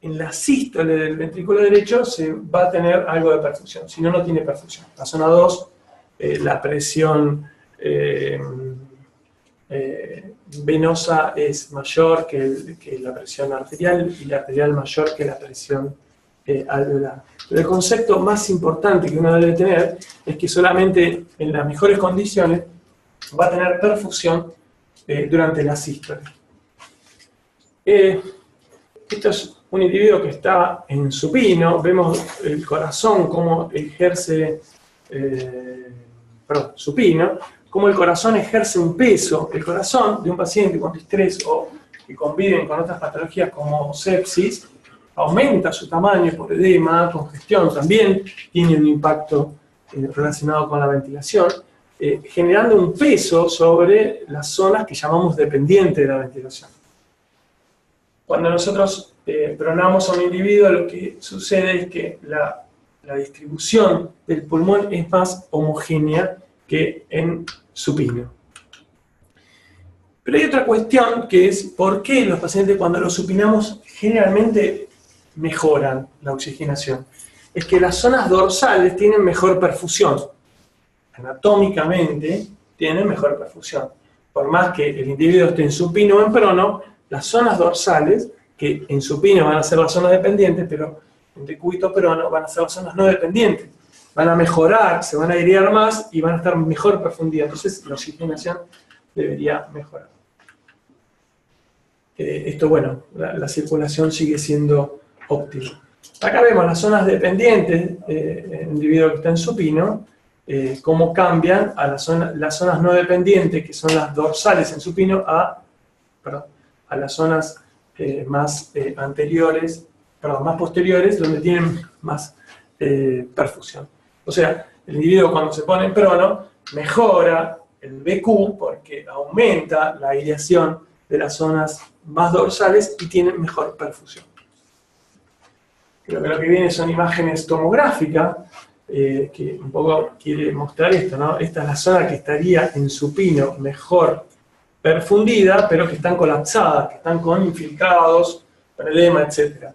en la sístole del ventrículo derecho se va a tener algo de perfusión, si no, no tiene perfusión. La zona 2, la presión venosa es mayor que la presión arterial y la arterial mayor que la presión alveolar. Pero el concepto más importante que uno debe tener es que solamente en las mejores condiciones va a tener perfusión durante la sístole. Esto es un individuo que está en supino, vemos el corazón cómo ejerce, supino, cómo el corazón ejerce un peso. El corazón de un paciente con distrés o que conviven con otras patologías como sepsis, aumenta su tamaño por edema, congestión, también tiene un impacto relacionado con la ventilación, generando un peso sobre las zonas que llamamos dependientes de la ventilación. Cuando nosotros pronamos a un individuo, lo que sucede es que la distribución del pulmón es más homogénea que en supino. Pero hay otra cuestión que es por qué los pacientes cuando los supinamos generalmente mejoran la oxigenación. Es que las zonas dorsales tienen mejor perfusión. Anatómicamente tienen mejor perfusión. Por más que el individuo esté en supino o en prono, las zonas dorsales, que en supino van a ser las zonas dependientes, pero en decúbito prono van a ser las zonas no dependientes. Van a mejorar, se van a airear más y van a estar mejor perfundidas. Entonces la oxigenación debería mejorar. Esto, bueno, la circulación sigue siendo óptima. Acá vemos las zonas dependientes, el individuo que está en supino, cómo cambian a las zonas no dependientes, que son las dorsales en supino, a las zonas más posteriores, donde tienen más perfusión. O sea, el individuo cuando se pone en prono mejora el BQ porque aumenta la aireación de las zonas más dorsales y tiene mejor perfusión. Creo que lo que viene son imágenes tomográficas que un poco quiere mostrar esto, ¿no? Esta es la zona que estaría en supino mejor perfundida, pero que están colapsadas, que están con infiltrados, con edema, etc.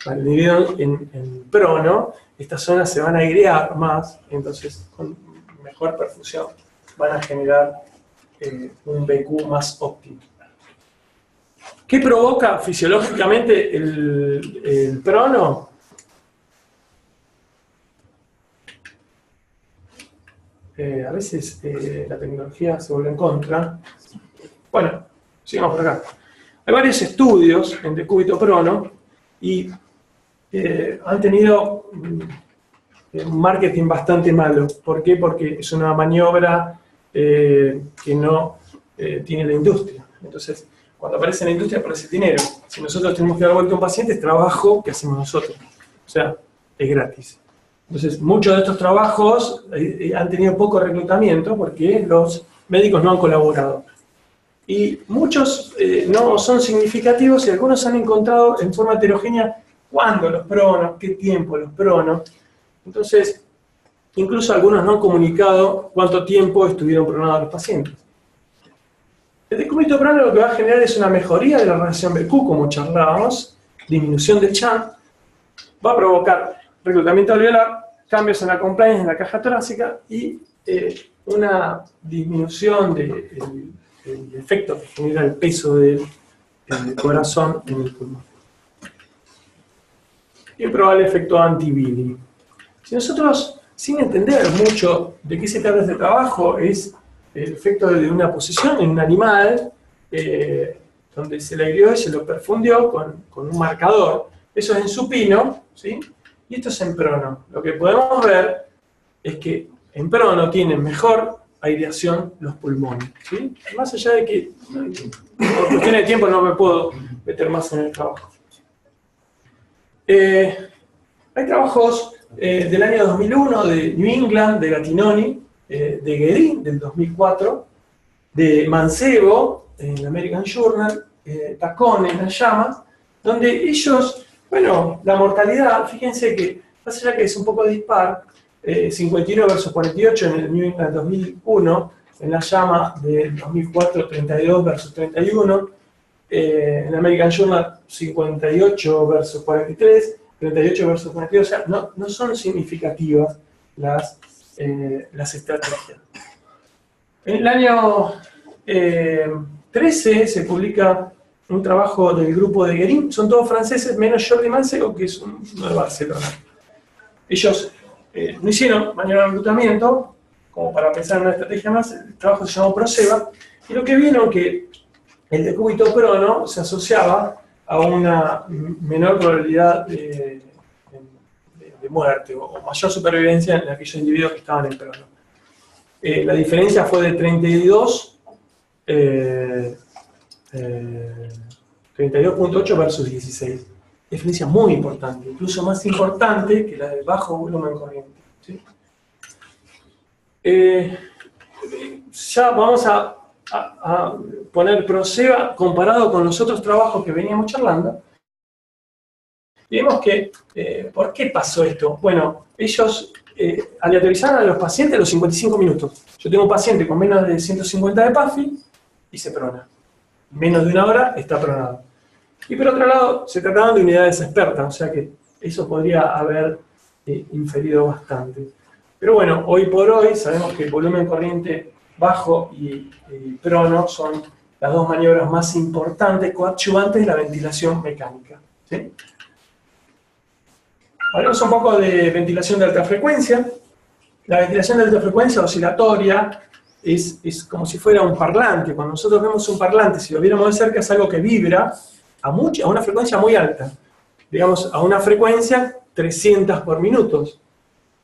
Para el individuo en prono, estas zonas se van a airear más, entonces con mejor perfusión van a generar un BQ más óptimo. ¿Qué provoca fisiológicamente el prono? A veces la tecnología se vuelve en contra. Bueno, sigamos por acá. Hay varios estudios en decúbito prono y han tenido un marketing bastante malo. ¿Por qué? Porque es una maniobra que no tiene la industria. Entonces, cuando aparece en la industria aparece dinero. Si nosotros tenemos que dar vuelta a un paciente, es trabajo que hacemos nosotros. O sea, es gratis. Entonces, muchos de estos trabajos han tenido poco reclutamiento porque los médicos no han colaborado. Y muchos no son significativos y algunos han encontrado en forma heterogénea cuándo los pronos, qué tiempo los pronos. Entonces, incluso algunos no han comunicado cuánto tiempo estuvieron pronados los pacientes. El decúbito prono lo que va a generar es una mejoría de la relación BQ, como charlábamos, disminución de Chan, va a provocar reclutamiento alveolar, cambios en la compliance en la caja torácica y una disminución del efecto que genera el peso del corazón en el pulmón. Y un probable efecto anti-Billy. Si nosotros, sin entender mucho de qué se trata este trabajo, es el efecto de una posición en un animal, donde se le agregó y se lo perfundió con un marcador. Eso es en supino, ¿sí? Y esto es en prono. Lo que podemos ver es que en prono tienen mejor aireación los pulmones, ¿sí? Más allá de que, por cuestiones de tiempo, no me puedo meter más en el trabajo. Hay trabajos del año 2001 de New England, de Gattinoni, de Guérin, del 2004, de Mancebo, en American Journal, Taccone, en las llamas, donde ellos, bueno, la mortalidad, fíjense que, más allá que es un poco dispar, 51 versus 48 en el New England 2001, en la llama del 2004, 32 versus 31, en American Journal 58 versus 43, 38 versus 42, o sea, no son significativas las estrategias. En el año 13 se publica un trabajo del grupo de Guérin, son todos franceses, menos Jordi Mancebo, que es uno de Barcelona. Ellos no hicieron manual de reclutamiento, como para pensar en una estrategia más, el trabajo se llamó ProSEBA, y lo que vieron que el decúbito prono se asociaba a una menor probabilidad de muerte o mayor supervivencia en aquellos individuos que estaban en prono. La diferencia fue de 32.8 versus 16. Diferencia muy importante, incluso más importante que la del bajo volumen corriente, ¿sí? Ya vamos a poner ProSEBA comparado con los otros trabajos que veníamos charlando. Y vemos que, ¿por qué pasó esto? Bueno, ellos aleatorizaron a los pacientes a los 55 minutos. Yo tengo un paciente con menos de 150 de PAFI y se prona. Menos de una hora está pronado. Y por otro lado, se trataban de unidades expertas, o sea que eso podría haber inferido bastante. Pero bueno, hoy por hoy sabemos que el volumen corriente bajo y prono son las dos maniobras más importantes, coadyuvantes de la ventilación mecánica, ¿sí? Hablamos un poco de ventilación de alta frecuencia. La ventilación de alta frecuencia oscilatoria es como si fuera un parlante. Cuando nosotros vemos un parlante, si lo viéramos de cerca, es algo que vibra a una frecuencia muy alta. Digamos, a una frecuencia 300 por minuto.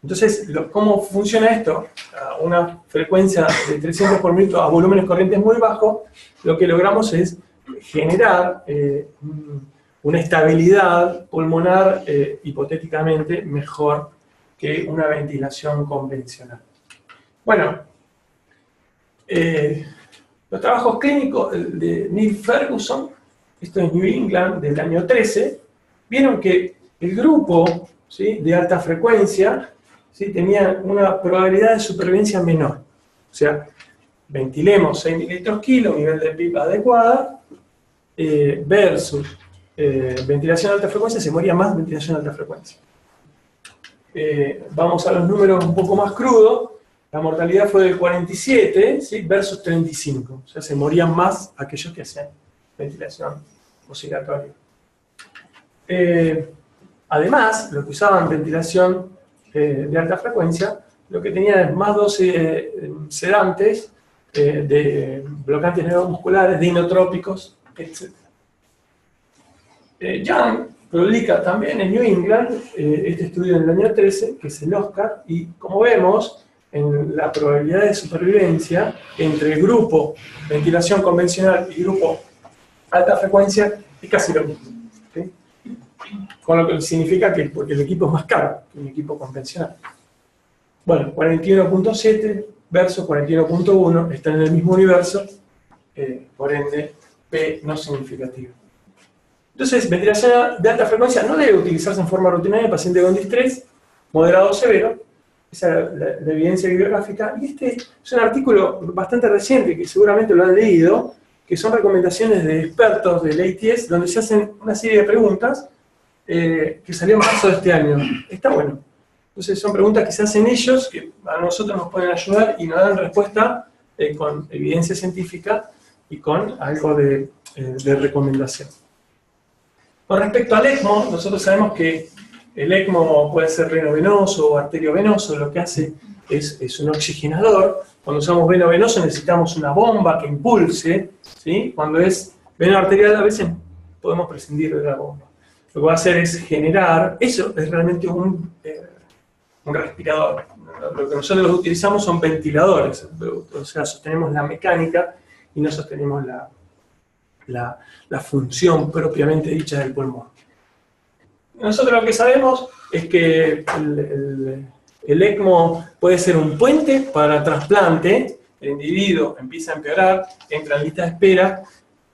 Entonces, ¿cómo funciona esto? A una frecuencia de 300 por minuto a volúmenes corrientes muy bajos, lo que logramos es generar una estabilidad pulmonar hipotéticamente mejor que una ventilación convencional. Bueno, los trabajos clínicos de Neil Ferguson, esto es New England del año 13, vieron que el grupo, ¿sí?, de alta frecuencia, ¿sí?, tenía una probabilidad de supervivencia menor. O sea, ventilemos 6 mililitros kilo, nivel de PIB adecuada, versus ventilación de alta frecuencia, se moría más ventilación de alta frecuencia. Vamos a los números un poco más crudos. La mortalidad fue de 47, ¿sí?, versus 35. O sea, se morían más aquellos que hacían ventilación oscilatoria. Además, los que usaban ventilación de alta frecuencia, lo que tenían es más dosis sedantes, de bloqueantes neuromusculares, de inotrópicos, etc. Young publica también en New England este estudio en el año 13, que es el Oscar, y como vemos, en la probabilidad de supervivencia entre el grupo ventilación convencional y grupo alta frecuencia es casi lo mismo, ¿sí? Con lo que significa que porque el equipo es más caro que un equipo convencional. Bueno, 41.7 versus 41.1 están en el mismo universo, por ende, P no significativo. Entonces, ventilación de alta frecuencia no debe utilizarse en forma rutinaria en paciente con distrés, moderado o severo. Esa es la evidencia bibliográfica. Y este es un artículo bastante reciente, que seguramente lo han leído, que son recomendaciones de expertos del ATS, donde se hacen una serie de preguntas que salió en marzo de este año. Está bueno. Entonces son preguntas que se hacen ellos, que a nosotros nos pueden ayudar y nos dan respuesta con evidencia científica y con algo de recomendación. Con respecto al ECMO, nosotros sabemos que el ECMO puede ser venovenoso o arteriovenoso. Lo que hace es un oxigenador. Cuando usamos venovenoso necesitamos una bomba que impulse, ¿sí? Cuando es venoarterial a veces podemos prescindir de la bomba. Lo que va a hacer es generar, eso es realmente un respirador. Lo que nosotros utilizamos son ventiladores, o sea, sostenemos la mecánica y no sostenemos la función propiamente dicha del pulmón. Nosotros lo que sabemos es que el ECMO puede ser un puente para trasplante. El individuo empieza a empeorar, entra en lista de espera,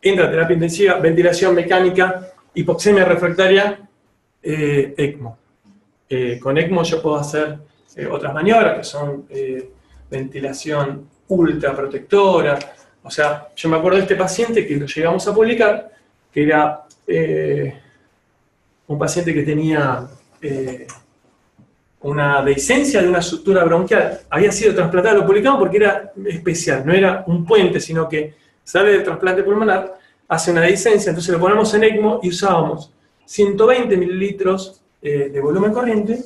entra a terapia intensiva, ventilación mecánica, hipoxemia refractaria, ECMO. Con ECMO yo puedo hacer otras maniobras que son ventilación ultraprotectora. O sea, yo me acuerdo de este paciente que lo llegamos a publicar, que era un paciente que tenía una dehiscencia de una sutura bronquial. Había sido trasplantado, lo publicamos porque era especial, no era un puente, sino que sale del trasplante pulmonar, hace una dehiscencia, entonces lo ponemos en ECMO y usábamos 120 mililitros de volumen corriente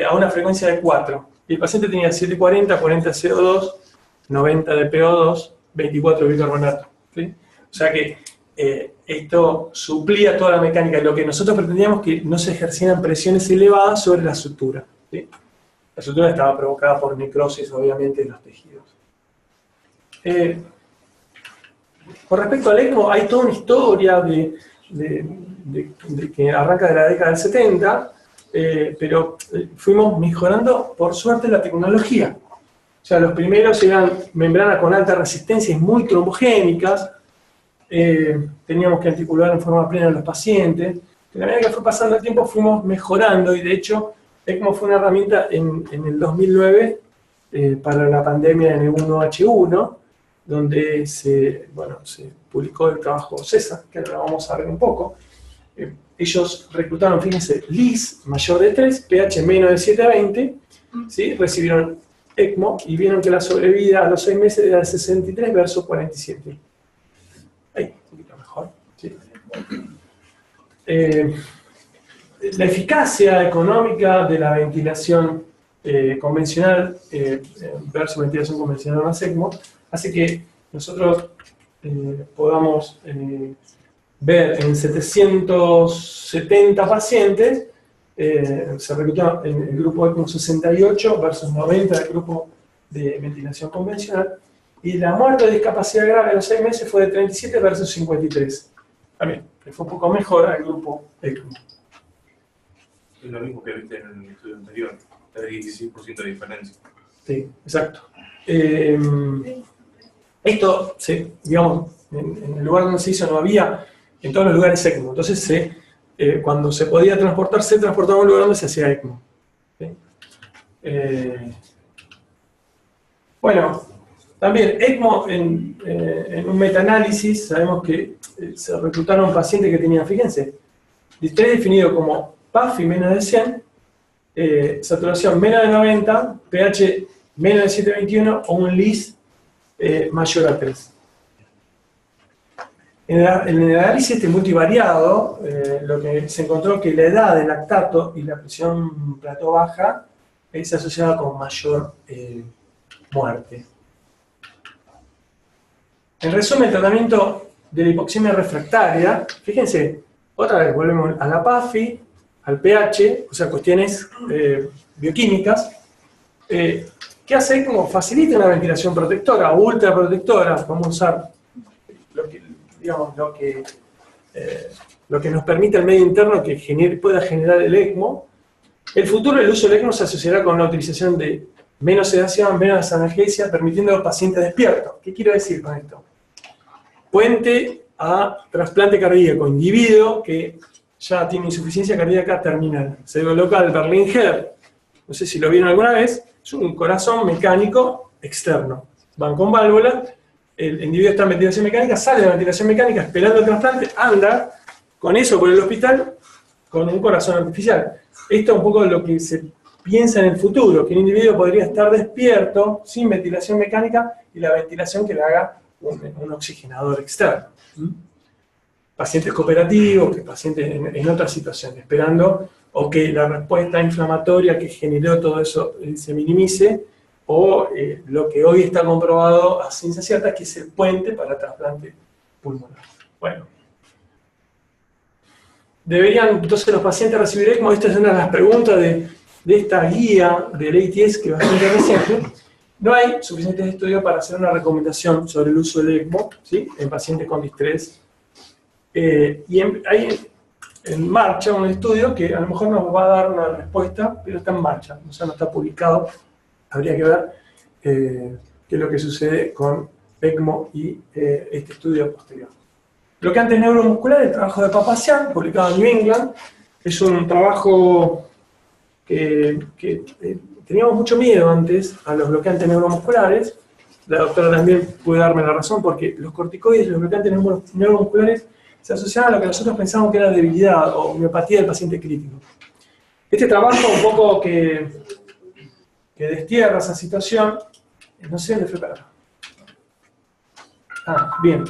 a una frecuencia de 4. Y el paciente tenía 740, 40 CO2, 90 de PO2, 24 de bicarbonato. ¿Sí? O sea que esto suplía toda la mecánica. Lo que nosotros pretendíamos que no se ejercieran presiones elevadas sobre la sutura. ¿Sí? La sutura estaba provocada por necrosis, obviamente, de los tejidos. Con respecto al ECMO, hay toda una historia que arranca de la década del 70, pero fuimos mejorando, por suerte, la tecnología. O sea, los primeros eran membranas con alta resistencia y muy trombogénicas. Teníamos que articular en forma plena a los pacientes. De la medida que fue pasando el tiempo fuimos mejorando y de hecho ECMO fue una herramienta en el 2009 para la pandemia N1H1, donde se publicó el trabajo CESA, que ahora lo vamos a ver un poco. Ellos reclutaron, fíjense, LIS mayor de 3, pH menos de 720, ¿sí? Recibieron ECMO y vieron que la sobrevida a los 6 meses era de 63 versus 47. Ahí, un poquito mejor. ¿Sí? La eficacia económica de la ventilación convencional versus ventilación convencional más ECMO hace que nosotros podamos ver en 770 pacientes, se reclutó en el grupo ECMO 68 versus 90 del grupo de ventilación convencional, y la muerte de discapacidad grave a los 6 meses fue de 37 versus 53. También, le fue un poco mejor al grupo ECMO. Es lo mismo que viste en el estudio anterior, el 16% de diferencia. Sí, exacto. Esto, digamos, en el lugar donde se hizo no había, en todos los lugares ECMO. Entonces, cuando se podía transportar, se transportaba a un lugar donde se hacía ECMO. ¿Sí? Bueno, también ECMO en un metaanálisis, sabemos que se reclutaron pacientes que tenían, fíjense, distrés definido como PAFI menos de 100, saturación menos de 90, pH menos de 721 o un LIS mayor a 3. En el análisis multivariado, lo que se encontró es que la edad del lactato y la presión plató baja es asociada con mayor muerte. En resumen, el tratamiento de la hipoxemia refractaria, fíjense, otra vez volvemos a la PAFI, al pH, o sea, cuestiones bioquímicas, que hace como facilita una ventilación protectora o ultraprotectora. Vamos a usar lo que lo que nos permite el medio interno que pueda generar el ECMO. El futuro del uso del ECMO se asociará con la utilización de menos sedación, menos analgesia, permitiendo a los pacientes despiertos. ¿Qué quiero decir con esto? Puente a trasplante cardíaco, individuo que ya tiene insuficiencia cardíaca terminal. Se coloca el Berlin-Her, no sé si lo vieron alguna vez, es un corazón mecánico externo. Van con válvula, el individuo está en ventilación mecánica, sale de la ventilación mecánica esperando el trasplante, anda con eso por el hospital con un corazón artificial. Esto es un poco lo que se piensa en el futuro, que el individuo podría estar despierto, sin ventilación mecánica, y la ventilación que le haga un oxigenador externo. Pacientes cooperativos, que pacientes en otras situaciones, esperando o que la respuesta inflamatoria que generó todo eso se minimice, o lo que hoy está comprobado a ciencia cierta, que es el puente para trasplante pulmonar. Bueno. ¿Deberían entonces los pacientes recibir ECMO? Esta es una de las preguntas de esta guía del ATS, que es bastante reciente. No hay suficientes estudios para hacer una recomendación sobre el uso del ECMO, ¿sí?, en pacientes con distrés. Y hay en marcha un estudio que a lo mejor nos va a dar una respuesta, pero está en marcha, o sea, no está publicado. Habría que ver qué es lo que sucede con ECMO y este estudio posterior. Bloqueantes neuromusculares, el trabajo de Papazian, publicado en New England, es un trabajo que teníamos mucho miedo antes a los bloqueantes neuromusculares. La doctora también puede darme la razón, porque los corticoides y los bloqueantes neuromusculares se asociaban a lo que nosotros pensábamos que era debilidad o miopatía del paciente crítico. Este trabajo un poco que destierra esa situación, no sé dónde fue para. Bien.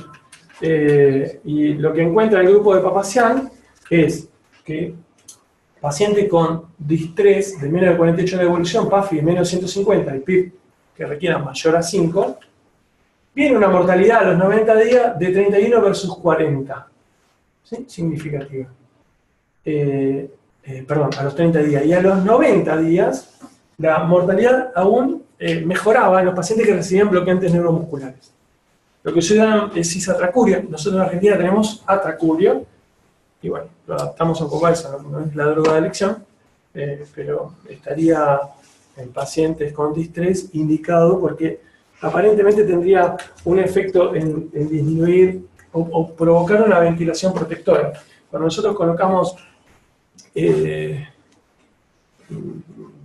Y lo que encuentra el grupo de Papazian es que pacientes con distrés de menos de 48 de evolución, PAFI de menos de 150 y PIP que requieran mayor a 5, viene una mortalidad a los 90 días de 31 versus 40. ¿Sí? Significativa. Perdón, a los 30 días. Y a los 90 días, la mortalidad aún mejoraba en los pacientes que recibían bloqueantes neuromusculares. Lo que usan es cisatracurio. Nosotros en Argentina tenemos atracurio, y bueno, lo adaptamos un poco a eso, no es la droga de elección, pero estaría en pacientes con distrés indicado porque aparentemente tendría un efecto en disminuir o provocar una ventilación protectora. Cuando nosotros colocamos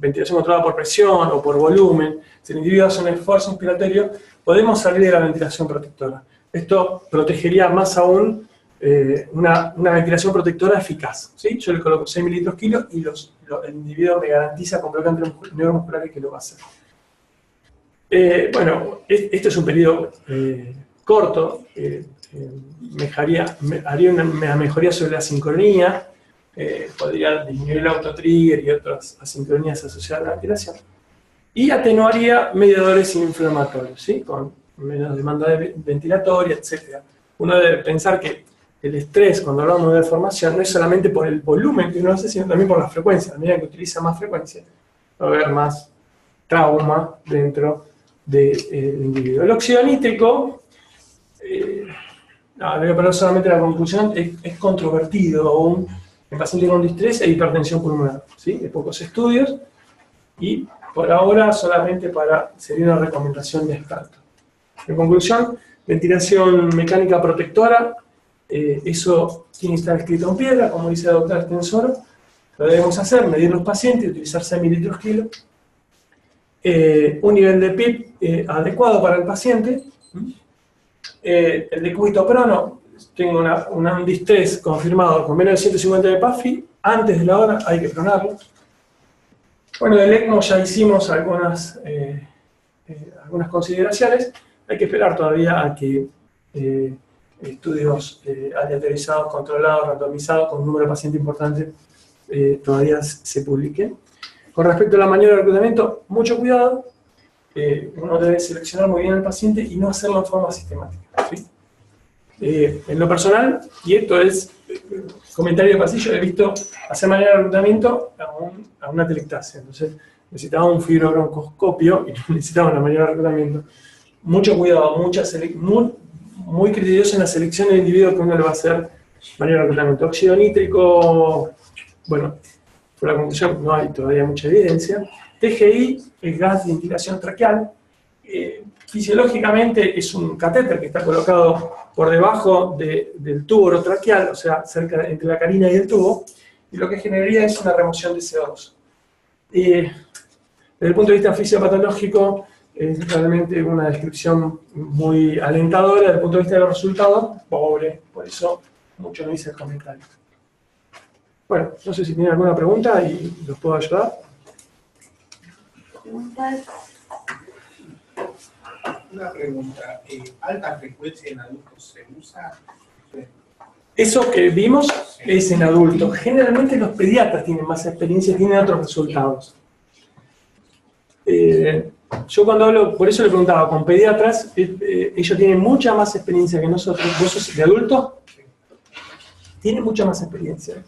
ventilación controlada por presión o por volumen, si el individuo hace un esfuerzo inspiratorio, podemos salir de la ventilación protectora. Esto protegería más aún una ventilación protectora eficaz, ¿sí? Yo le coloco 6 mililitros kilo y el individuo me garantiza con bloqueantes neuromusculares que lo va a hacer. Bueno, este es un periodo corto, haría una mejoría sobre la sincronía, podría disminuir el autotrigger y otras asincronías asociadas a la ventilación, y atenuaría mediadores inflamatorios, ¿sí?, con menos demanda ventilatoria, etc. Uno debe pensar que el estrés, cuando hablamos de deformación, no es solamente por el volumen que uno hace, sino también por la frecuencia. A medida que utiliza más frecuencia, va a haber más trauma dentro del individuo. El óxido nítrico, no, voy a poner solamente la conclusión, es controvertido aún en pacientes con distrés e hipertensión pulmonar, ¿sí? Hay pocos estudios y por ahora solamente sería una recomendación de expertos. En conclusión, ventilación mecánica protectora, eso tiene que estar escrito en piedra, como dice la doctora Stensoro. Lo debemos hacer, medir los pacientes, utilizar 6 mililitros kilo, un nivel de PIP adecuado para el paciente, el decúbito prono, tengo un distrés confirmado con menos de 150 de PAFI, antes de la hora hay que pronarlo. Bueno, del ECMO ya hicimos algunas consideraciones, hay que esperar todavía a que estudios aleatorizados, controlados, randomizados, con un número de pacientes importante, todavía se publiquen. Con respecto a la maniobra de reclutamiento, mucho cuidado, uno debe seleccionar muy bien al paciente y no hacerlo en forma sistemática, ¿sí? En lo personal, y esto es comentario de pasillo, he visto hacer maniobra de reclutamiento a una telectasia, entonces necesitaba un fibrobroncoscopio y no necesitaba una maniobra de reclutamiento. Mucho cuidado, muy criterioso en la selección del individuo que uno le va a hacer mayor reclutamiento. Óxido nítrico, bueno, por la conclusión no hay todavía mucha evidencia. TGI, el gas de ventilación traqueal, fisiológicamente es un catéter que está colocado por debajo del tubo orotraqueal, o sea, cerca entre la carina y el tubo, y lo que generaría es una remoción de CO2. Desde el punto de vista fisiopatológico, es realmente una descripción muy alentadora. Desde el punto de vista de los resultados, pobre, por eso mucho no hice el comentario. Bueno, no sé si tienen alguna pregunta y los puedo ayudar. Preguntas. Una pregunta, ¿alta frecuencia en adultos se usa? Eso que vimos es en adultos. Generalmente los pediatras tienen más experiencia y tienen otros resultados. Yo cuando hablo, por eso le preguntaba, con pediatras, ellos tienen mucha más experiencia que nosotros. ¿Vos sos de adultos? Tienen mucha más experiencia.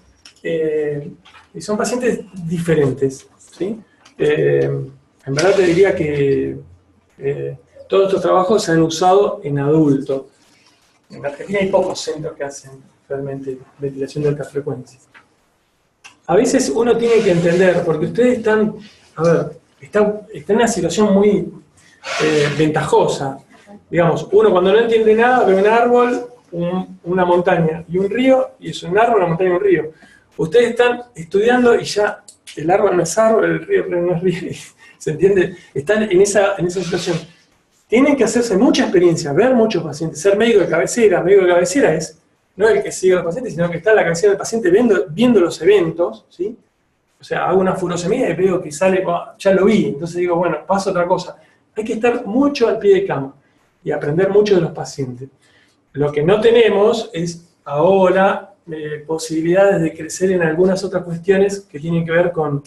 Y son pacientes diferentes, ¿sí? En verdad te diría que todos estos trabajos se han usado en adultos. En Argentina hay pocos centros que hacen realmente ventilación de alta frecuencia. A veces uno tiene que entender, porque ustedes están, a ver, están en una situación muy ventajosa. Digamos, uno cuando no entiende nada ve un árbol, una montaña y un río, y es un árbol, una montaña y un río. Ustedes están estudiando y ya el árbol no es árbol, el río no es río. ¿Se entiende? Están en esa situación. Tienen que hacerse mucha experiencia, ver muchos pacientes, ser médico de cabecera. Médico de cabecera es no el que sigue a los pacientes, sino que está en la cabecera del paciente viendo los eventos, ¿sí? O sea, hago una furosemía y veo que sale, ya lo vi, entonces digo, bueno, pasa otra cosa. Hay que estar mucho al pie de cama y aprender mucho de los pacientes. Lo que no tenemos es ahora posibilidades de crecer en algunas otras cuestiones que tienen que ver con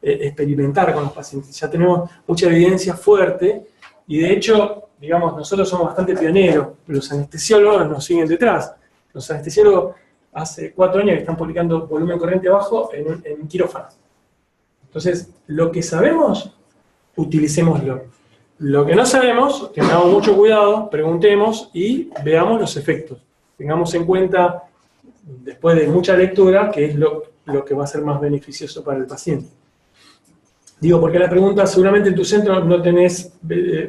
experimentar con los pacientes. Ya tenemos mucha evidencia fuerte y de hecho, digamos, nosotros somos bastante pioneros. Los anestesiólogos nos siguen detrás. Los anestesiólogos hace 4 años que están publicando volumen corriente bajo en quirófano. Entonces, lo que sabemos, utilicémoslo. Lo que no sabemos, tengamos mucho cuidado, preguntemos y veamos los efectos. Tengamos en cuenta, después de mucha lectura, qué es lo que va a ser más beneficioso para el paciente. Digo, porque la pregunta, seguramente en tu centro no tenés,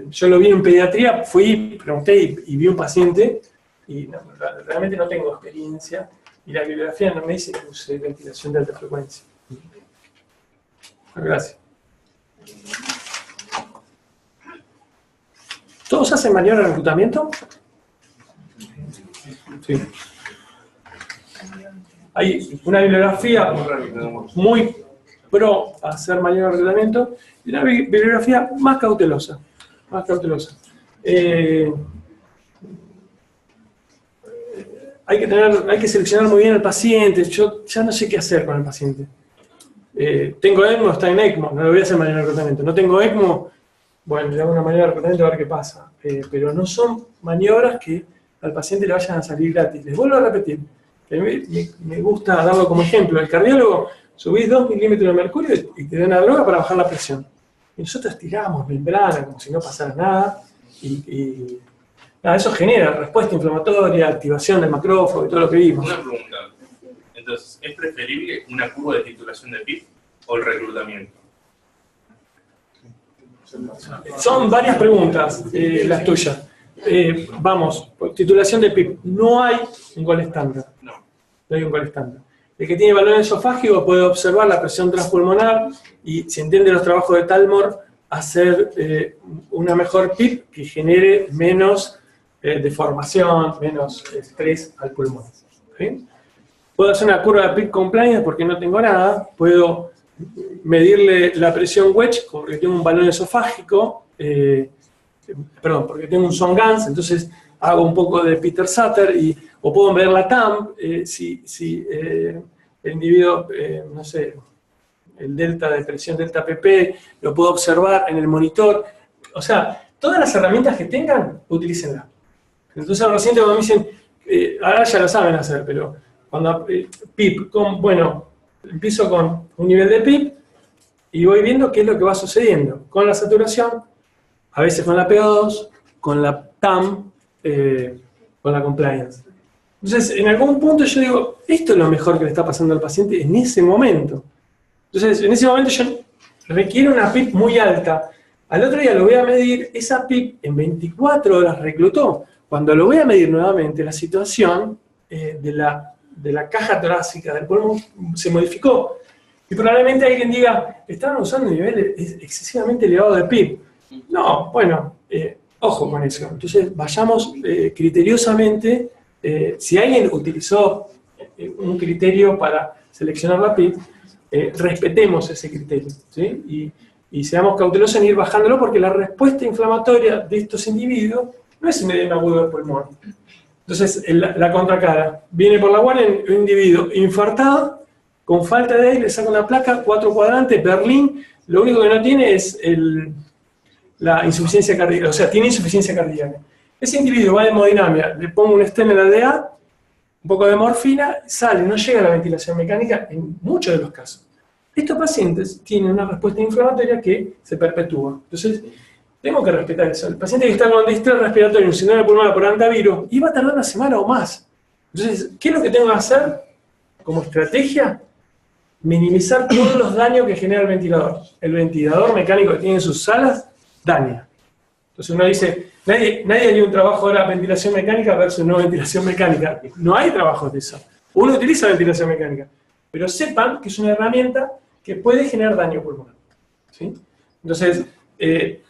yo lo vi en pediatría, fui, pregunté y vi un paciente, y no, realmente no tengo experiencia, y la bibliografía no me dice que use ventilación de alta frecuencia. Gracias. ¿Todos hacen maniobra de reclutamiento? Sí. Hay una bibliografía muy pro hacer maniobra de reclutamiento y una bibliografía más cautelosa. Hay que seleccionar muy bien al paciente. Yo ya no sé qué hacer con el paciente. Tengo ECMO, está en ECMO, no le voy a hacer maniobra de reclutamiento. No tengo ECMO, bueno, le hago una maniobra de reclutamiento a ver qué pasa. Pero no son maniobras que al paciente le vayan a salir gratis. Les vuelvo a repetir. Me gusta darlo como ejemplo. El cardiólogo, subís 2 milímetros de mercurio y te da una droga para bajar la presión. Y nosotros tiramos membrana como si no pasara nada. Nada, eso genera respuesta inflamatoria, activación del macrófago y todo lo que vimos. Una pregunta. Entonces, ¿es preferible una curva de titulación de PIP o el reclutamiento? Son varias preguntas las tuyas. Vamos, titulación de PIP. No hay un gol estándar. No hay un gol estándar. El que tiene balón esofágico puede observar la presión transpulmonar y, si entiende los trabajos de Talmor, hacer una mejor PIP que genere menos deformación, menos estrés al pulmón. ¿Sí? Puedo hacer una curva de PIP compliance porque no tengo nada. Puedo medirle la presión wedge porque tengo un balón esofágico, porque tengo un Song-Ganz, entonces hago un poco de Peter Sutter, o puedo ver la TAM, si el individuo, no sé, el delta de presión, delta PP, lo puedo observar en el monitor. O sea, todas las herramientas que tengan, utilícenlas. Entonces los pacientes cuando me dicen, ahora ya lo saben hacer, pero cuando PIP, empiezo con un nivel de PIP y voy viendo qué es lo que va sucediendo con la saturación, a veces con la PO2, con la TAM, con la compliance. Entonces, en algún punto yo digo, esto es lo mejor que le está pasando al paciente en ese momento. Entonces, en ese momento yo requiero una PIP muy alta. Al otro día lo voy a medir, esa PIP en 24 horas reclutó. Cuando lo voy a medir nuevamente, la situación de la caja torácica del pulmón se modificó. Y probablemente alguien diga, estaban usando un nivel excesivamente elevado de PIP. No, bueno, ojo con eso. Entonces, vayamos criteriosamente. Si alguien utilizó un criterio para seleccionar la PIP, respetemos ese criterio, ¿sí? Y seamos cautelosos en ir bajándolo, porque la respuesta inflamatoria de estos individuos no es un edema agudo del pulmón. Entonces, la contracara viene por la guardia en un individuo infartado, con falta de aire, le saca una placa, 4 cuadrantes, Berlín, lo único que no tiene es la insuficiencia cardíaca, o sea, tiene insuficiencia cardíaca. Ese individuo va de hemodinamia, le pongo un stent en la DA, un poco de morfina, sale, no llega a la ventilación mecánica en muchos de los casos. Estos pacientes tienen una respuesta inflamatoria que se perpetúa. Entonces, tengo que respetar eso. El paciente que está con distrés respiratorio, un síndrome pulmonar por antivirus, iba a tardar una semana o más. Entonces, ¿qué es lo que tengo que hacer como estrategia? Minimizar todos los daños que genera el ventilador. El ventilador mecánico que tiene en sus salas daña. Entonces uno dice, nadie haría un trabajo de la ventilación mecánica versus no ventilación mecánica. No hay trabajos de eso. Uno utiliza ventilación mecánica, pero sepan que es una herramienta que puede generar daño pulmonar, ¿sí? Entonces, ¿qué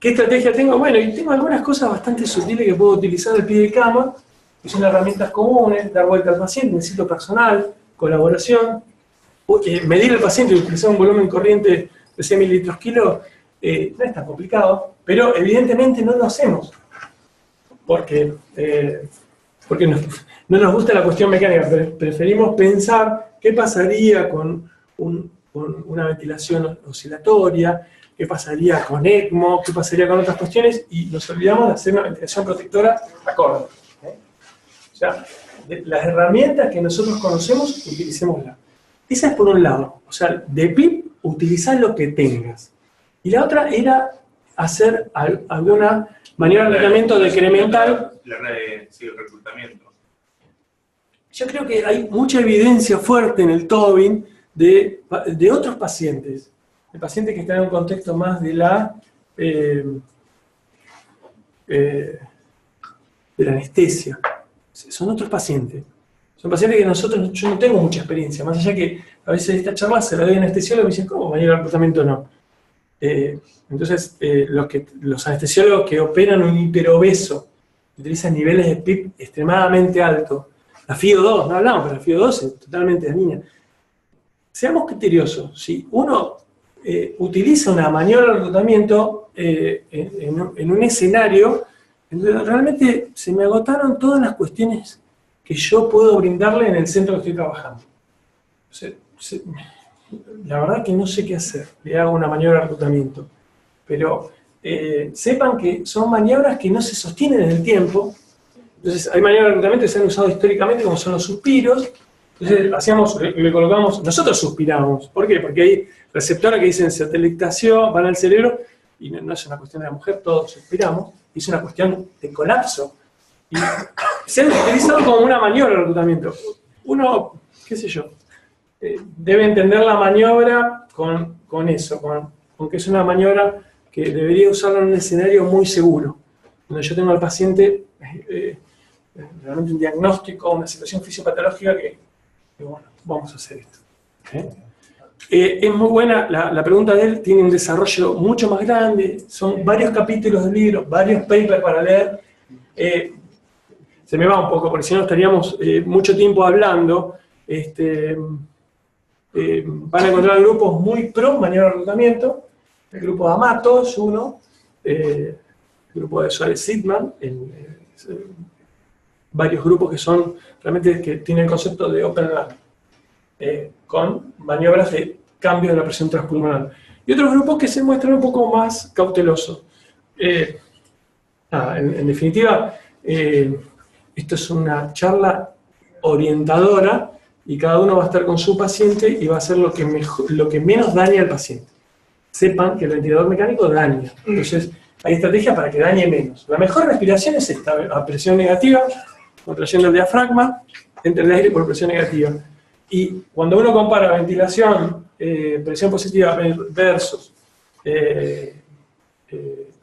estrategia tengo? Bueno, y tengo algunas cosas bastante sutiles que puedo utilizar al pie de cama, que son herramientas comunes, dar vuelta al paciente, necesito personal, colaboración, medir al paciente y utilizar un volumen corriente de 100 mililitros kilo, no es tan complicado, pero evidentemente no lo hacemos, porque no nos gusta la cuestión mecánica, preferimos pensar qué pasaría con una ventilación oscilatoria, qué pasaría con ECMO, qué pasaría con otras cuestiones, y nos olvidamos de hacer una ventilación protectora acorde. O sea, las herramientas que nosotros conocemos, utilicémoslas. Esa es por un lado. O sea, de PIP, utilizar lo que tengas. Y la otra era hacer alguna maniobra de tratamiento decremental. La red de reclutamiento. Yo creo que hay mucha evidencia fuerte en el Tobin de otros pacientes. De pacientes que están en un contexto más de la anestesia. Son otros pacientes. Son pacientes que yo no tengo mucha experiencia, más allá que a veces esta charla se la doy a anestesiólogos y me dicen, ¿cómo maniobra de reclutamiento no? Entonces, los anestesiólogos que operan un hiperobeso utilizan niveles de PIP extremadamente altos. La FIO2, no hablamos, pero la FIO2 es totalmente dañina. Seamos criteriosos. Si uno utiliza una maniobra de reclutamiento en un escenario, realmente se me agotaron todas las cuestiones que yo puedo brindarle en el centro que estoy trabajando. La verdad que no sé qué hacer. Le hago una maniobra de reclutamiento. Pero sepan que son maniobras que no se sostienen en el tiempo. Entonces, hay maniobras de reclutamiento que se han usado históricamente, como son los suspiros. Entonces, le colocamos, nosotros suspiramos. ¿Por qué? Porque hay receptores que dicen satelitación, van al cerebro, y no es una cuestión de la mujer, todos suspiramos, es una cuestión de colapso. Y se han utilizado como una maniobra de reclutamiento. Uno, qué sé yo, debe entender la maniobra con eso, con que es una maniobra que debería usarla en un escenario muy seguro, donde yo tengo al paciente realmente un diagnóstico, una situación fisiopatológica que bueno, vamos a hacer esto. Es muy buena, la pregunta de él tiene un desarrollo mucho más grande, son varios capítulos del libro, varios papers para leer. Se me va un poco, porque si no estaríamos mucho tiempo hablando. Van a encontrar grupos muy pro maniobra de reclutamiento, el grupo de Amato es uno, el grupo de Suárez-Sidman, varios grupos que son realmente que tienen el concepto de Open Lab, con maniobras de cambio de la presión transpulmonar. Y otros grupos que se muestran un poco más cautelosos. En definitiva, esto es una charla orientadora y cada uno va a estar con su paciente y va a hacer lo que menos dañe al paciente. Sepan que el ventilador mecánico daña. Entonces, hay estrategias para que dañe menos. La mejor respiración es esta, a presión negativa, contrayendo el diafragma, entra el aire por presión negativa. Y cuando uno compara ventilación, presión positiva versus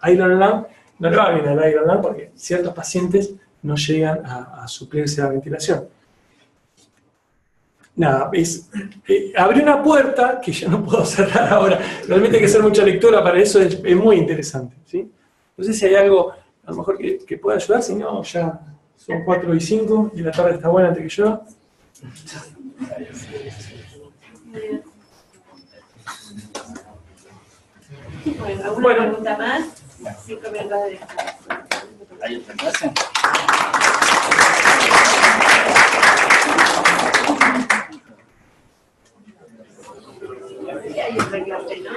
Iron Lung, no le va bien al Iron Lung porque ciertos pacientes no llegan a suplirse la ventilación. Nada, abrió una puerta que yo no puedo cerrar ahora. Realmente hay que hacer mucha lectura para eso, es muy interesante, ¿sí? No sé si hay algo, a lo mejor, que pueda ayudar, si no, ya son 4:05 y la tarde está buena antes que yo. Bueno, ¿alguna pregunta más? 5 minutos de descanso. ¿Hay otra clase? Sí, hay otra clase, ¿no?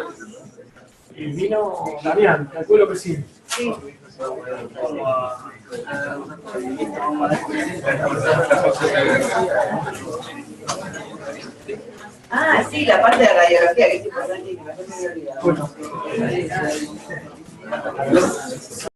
Y vino Damián, calculo que sí. Sí. Ah, sí, la parte de radiología que es importante y que me había olvidado. Bueno.